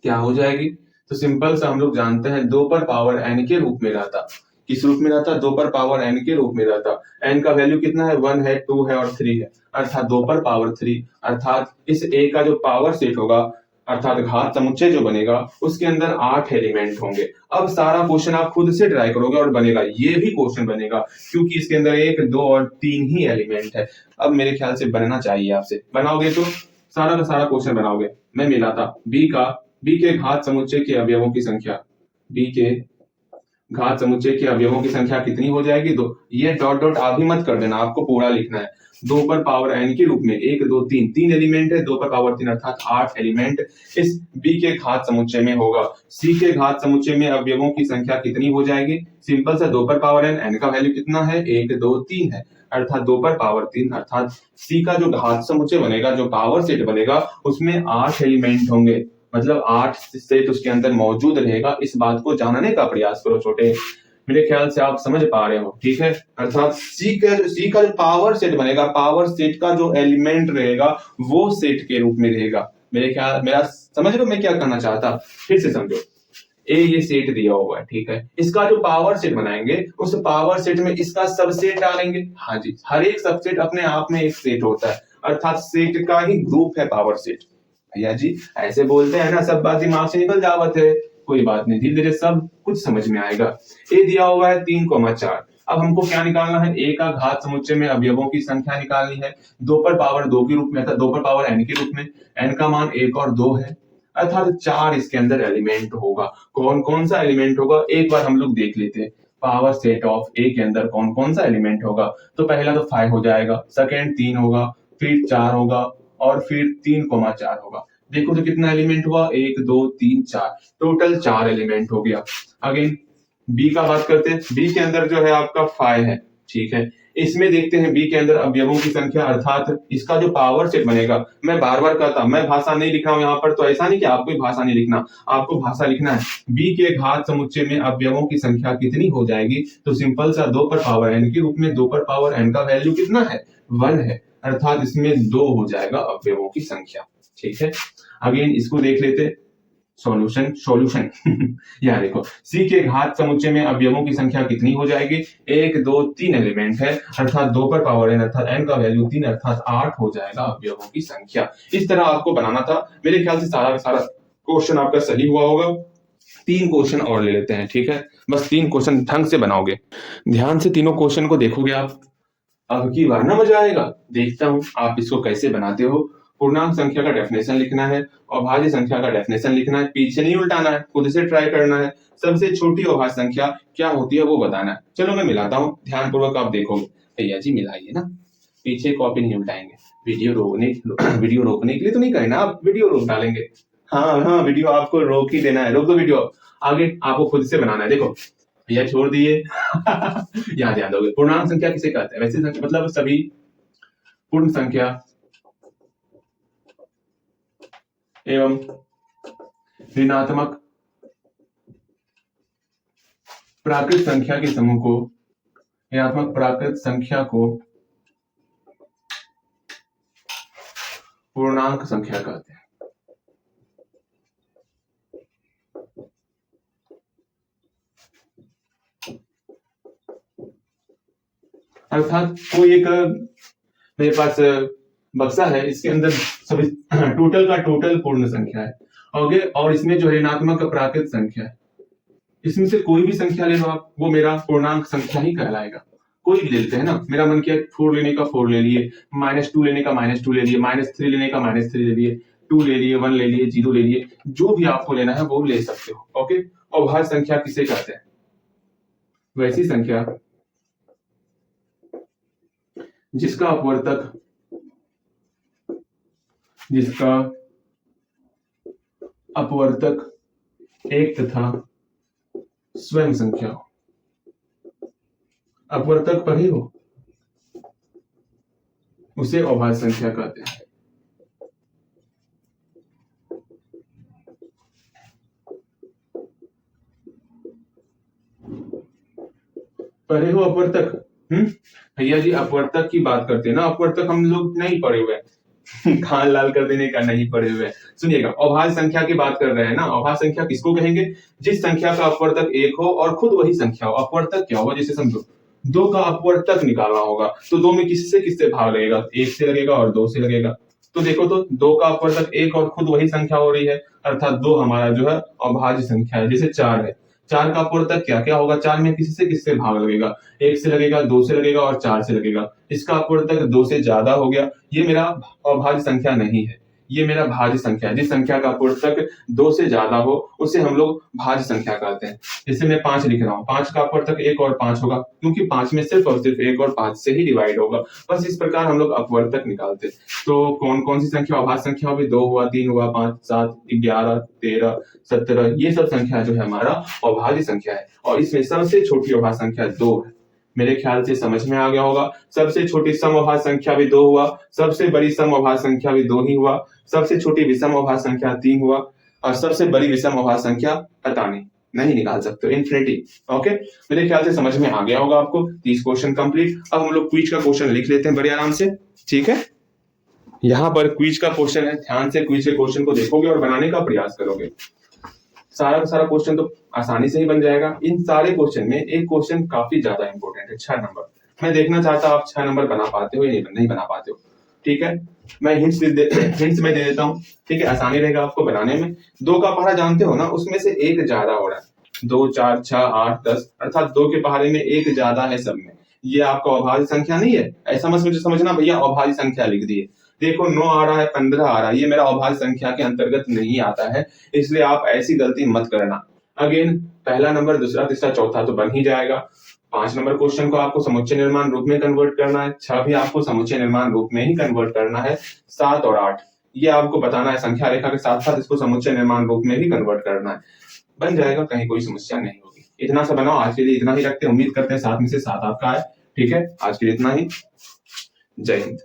क्या हो जाएगी। तो सिंपल सा हम लोग जानते हैं 2 पर पावर n के रूप में रहता। किस रूप में रहता? 2 पर पावर n के रूप में रहता। n का वैल्यू कितना है? 1 है, 2 है और 3 है, अर्थात 2 पर पावर 3। अर्थात इस a का जो पावर सेट होगा, अर्थात घात समुच्चय जो बनेगा, उसके अंदर 8 एलिमेंट होंगे। अब सारा क्वेश्चन आप खुद से ट्राई करोगे और बनेगा, ये भी क्वेश्चन बनेगा, क्योंकि इसके अंदर 1, 2 और 3 ही एलिमेंट है। अब मेरे ख्याल से बनना चाहिए आपसे, बनाओगे तो सारा का सारा क्वेश्चन बनाओगे। मैं मिलाता b के घात समुच्चय के अवयवों की संख्या, b के घात समुच्चय के अवयवों की संख्या कितनी हो जाएगी? 2। ये डॉट डॉट आप भी मत कर देना, आपको पूरा लिखना है। 2 पर पावर n के रूप में 1, 2, 3 एलिमेंट है, 2 पर पावर 3 अर्थात 8 एलिमेंट इस b के घात समुच्चय में होगा। c के घात समुच्चय में अवयवों की संख्या कितनी हो जाएगी? सिंपल सा 2 पर पावर n का वैल्यू कितना है? 1, 2, 3 है, अर्थात 2 पर पावर 3, अर्थात c का जो घात समुच्चय बनेगा, जो पावर सेट बनेगा, उसमें 8 एलिमेंट होंगे, मतलब 8 सेट उसके अंदर मौजूद रहेगा। इस बात को जानने का प्रयास करो छोटे, मेरे ख्याल से आप समझ पा रहे हो, ठीक है। अर्थात सी का जो पावर सेट बनेगा, पावर सेट का जो एलिमेंट रहेगा, वो सेट के रूप में रहेगा। मेरा समझ लो मैं क्या कहना चाहता, फिर से समझो। ये सेट दिया हुआ है, ठीक है। इसका जो पावर सेट बनाएंगे, उस पावर सेट में इसका सबसेट डालेंगे। हाँ जी, हर एक सबसेट अपने आप में एक सेट होता है, अर्थात सेट का ही ग्रुप है पावर सेट। भैया जी ऐसे बोलते हैं ना, सब बात दिमाग से निकल जावत है, कोई बात नहीं, धीरे धीरे सब कुछ समझ में आएगा। ए दिया हुआ है 3,4। अब हमको क्या निकालना है? ए का घात समुच्चय में अवयवों की संख्या निकालनी है। 2 पर पावर 2 के रूप में था, 2 पर पावर n के रूप में, n का मान 1 और 2 है, अर्थात 4 इसके अंदर एलिमेंट होगा। कौन कौन सा एलिमेंट होगा एक बार हम लोग देख लेते हैं। पावर सेट ऑफ ए के अंदर कौन कौन सा एलिमेंट होगा? तो पहला तो 5 हो जाएगा, सेकेंड 3 होगा, फिर 4 होगा और फिर 3,4 होगा। देखो तो कितना एलिमेंट हुआ? 1, 2, 3, 4, टोटल 4 एलिमेंट हो गया। अगेन बी का बात करते हैं। बी के अंदर जो है आपका 5 है, ठीक है। इसमें देखते हैं बी के अंदर अवयवों की संख्या, अर्थात इसका जो पावर सेट बनेगा। मैं बार बार कहता, मैं भाषा नहीं लिख रहा हूं यहाँ पर, तो ऐसा नहीं कि आपको भाषा नहीं लिखना, आपको भाषा लिखना है। बी के घात समुच्चय में अवयवों की संख्या कितनी हो जाएगी? तो सिंपल सा 2 पर पावर n के रूप में 2 पर पावर n का वैल्यू कितना है? 1 है, अर्थात इसमें 2 हो जाएगा अवयवों की संख्या, ठीक है। अगेन इसको देख लेते, सॉल्यूशन यहाँ देखो, सी के घात समुच्चय में अवयवों की संख्या कितनी हो जाएगी? 1, 2, 3 एलिमेंट है, अर्थात 2 पर पावर n, अर्थात n का वैल्यू 3, अर्थात 8 हो जाएगा अवयवों की संख्या। इस तरह आपको बनाना था। मेरे ख्याल से सारा सारा क्वेश्चन आपका सही हुआ होगा। 3 क्वेश्चन और ले लेते हैं, ठीक है। बस 3 क्वेश्चन ढंग से बनाओगे, ध्यान से तीनों क्वेश्चन को देखोगे आप, अब की बार ना मजा आएगा। देखता हूं आप इसको कैसे बनाते हो। पूर्णांक संख्या का डेफिनेशन लिखना है, अभाज्य संख्या का डेफिनेशन लिखना है, पीछे नहीं उल्टाना है, खुद से ट्राई करना है। सबसे छोटी अभाज्य संख्या क्या होती है वो बताना है। चलो मैं मिलाता हूँ, ध्यान पूर्वक आप देखोगे। भैया जी मिलाइए ना, पीछे कॉपी नहीं उल्टाएंगे। वीडियो रोकने के लिए तो नहीं कहे ना, आप वीडियो रोक डालेंगे। हाँ, वीडियो आपको रोक ही देना है, रोक दो वीडियो, आगे आपको खुद से बनाना है। देखो भैया छोड़ दिए यहाँ ध्यान दोगे। पूर्णांक संख्या किसे कहते हैं? वैसे संख्या मतलब सभी पूर्ण संख्या एवं ऋणात्मक प्राकृत संख्या के समूह को, ऋणात्मक प्राकृत संख्या को पूर्णांक संख्या कहते हैं। अर्थात कोई एक मेरे पास बक्सा है, इसके अंदर सभी टोटल का टोटल पूर्ण संख्या है, और इसमें जो ऋणात्मक प्राकृत संख्या है, इसमें से कोई भी संख्या ले लो आप, वो मेरा पूर्णांक संख्या ही कहलाएगा। कोई भी ले लेते हैं ना, मेरा मन किया 4 लेने का 4 ले लिए, -2 लेने का -2 ले लिए, -3 लेने का -3 ले लिए, 2 ले लिए, 1 ले लिए, 0 ले लिए, जो भी आपको लेना है वो ले सकते हो। ओके, अभाज्य संख्या किसे कहते हैं? वैसी संख्या जिसका अपवर्तक एक तथा स्वयं संख्या हो। अपवर्तक पर ही हो उसे अभाज्य संख्या कहते हैं। पढ़े हो अपवर्तक? भैया जी अपवर्तक की बात करते हैं ना, अपवर्तक हम लोग नहीं पढ़े हुए हैं। खान लाल कर देने का नहीं पढ़े हुए हैं। सुनिएगा, अभाज्य संख्या की बात कर रहे हैं ना, अभाज्य संख्या किसको कहेंगे? जिस संख्या का अपवर्तक 1 हो और खुद वही संख्या हो। अपवर्तक क्या होगा? जैसे समझो 2 का अपवर्तक निकालना होगा तो 2 में किससे किससे भाग लगेगा? 1 से लगेगा और 2 से लगेगा। तो देखो तो 2 का अपवर्तक 1 और खुद वही संख्या हो रही है, अर्थात 2 हमारा जो है अभाज्य संख्या है। जैसे 4 है, 4 का अपवर्तक क्या क्या होगा? 4 में किसी से किससे भाग लगेगा? 1 से लगेगा, 2 से लगेगा और 4 से लगेगा। इसका अपवर्तक 2 से ज्यादा हो गया, ये मेरा अभाज्य संख्या नहीं है, ये मेरा भाज्य संख्या है। जिस संख्या का अपवर्तक 2 से ज्यादा हो उसे हम लोग भाज्य संख्या कहते हैं। जैसे मैं 5 लिख रहा हूँ, 5 का अपवर्तक 1 और 5 होगा, क्योंकि 5 में सिर्फ और सिर्फ 1 और 5 से ही डिवाइड होगा। बस इस प्रकार हम लोग अपवर्तक निकालते हैं। तो कौन कौन सी संख्या अभाज्य संख्या होगी? 2 हुआ, 3 हुआ, 5, 7, 11, 13, 17, ये सब संख्या जो है हमारा अभाज्य संख्या है। और इसमें सबसे छोटी अभाज्य संख्या 2 है। मेरे ख्याल से समझ में आ गया होगा। सबसे छोटी सम अभाज्य संख्या भी 2 हुआ, सबसे बड़ी सम अभाज्य संख्या भी 2 ही हुआ, सबसे छोटी विषम अभाज्य संख्या 3 हुआ, और सबसे बड़ी विषम अभाज्य संख्या पता नहीं निकाल सकते, इन्फिनिटी। ओके, मेरे ख्याल से समझ में आ गया होगा आपको। 30 क्वेश्चन कंप्लीट। अब हम लोग क्विज का क्वेश्चन लिख लेते हैं बड़े आराम से, ठीक है? यहाँ पर क्विज का क्वेश्चन है, ध्यान से क्विज के क्वेश्चन को देखोगे और बनाने का प्रयास करोगे। सारा का सारा क्वेश्चन तो आसानी से ही बन जाएगा। इन सारे क्वेश्चन में एक क्वेश्चन काफी ज्यादा इंपॉर्टेंट है, 6 नंबर। मैं देखना चाहता आप 6 नंबर बना पाते हो या नहीं बना पाते हो, ठीक है? मैं हिंट्स में दे देता हूँ, ठीक है? आसानी रहेगा आपको बनाने में। 2 का पहाड़ा जानते हो ना, उसमें से 1 ज्यादा हो रहा है। 2, 4, 6, 8, 10, अर्थात 2 के पहाड़े में 1 ज्यादा है सब में। ये आपका अभाज्य संख्या नहीं है, ऐसा मत समझना भैया अभाज्य संख्या लिख दिए। देखो 9 आ रहा है, 15 आ रहा है, ये मेरा अभाज्य संख्या के अंतर्गत नहीं आता है, इसलिए आप ऐसी गलती मत करना। अगेन पहला नंबर, दूसरा, तीसरा, चौथा तो बन ही जाएगा। 5 नंबर क्वेश्चन को आपको समुच्चय निर्माण रूप में कन्वर्ट करना है, 6 भी आपको समुच्चय निर्माण रूप में ही कन्वर्ट करना है, 7 और 8 ये आपको बताना है, संख्या रेखा के साथ साथ इसको समुच्चय निर्माण रूप में भी कन्वर्ट करना है। बन जाएगा, कहीं कोई समस्या नहीं होगी। इतना सा बनाओ, आज के लिए इतना ही रखते हैं। उम्मीद करते हैं 7 में से 7 आपका है, ठीक है? आज के लिए इतना ही। जय हिंद।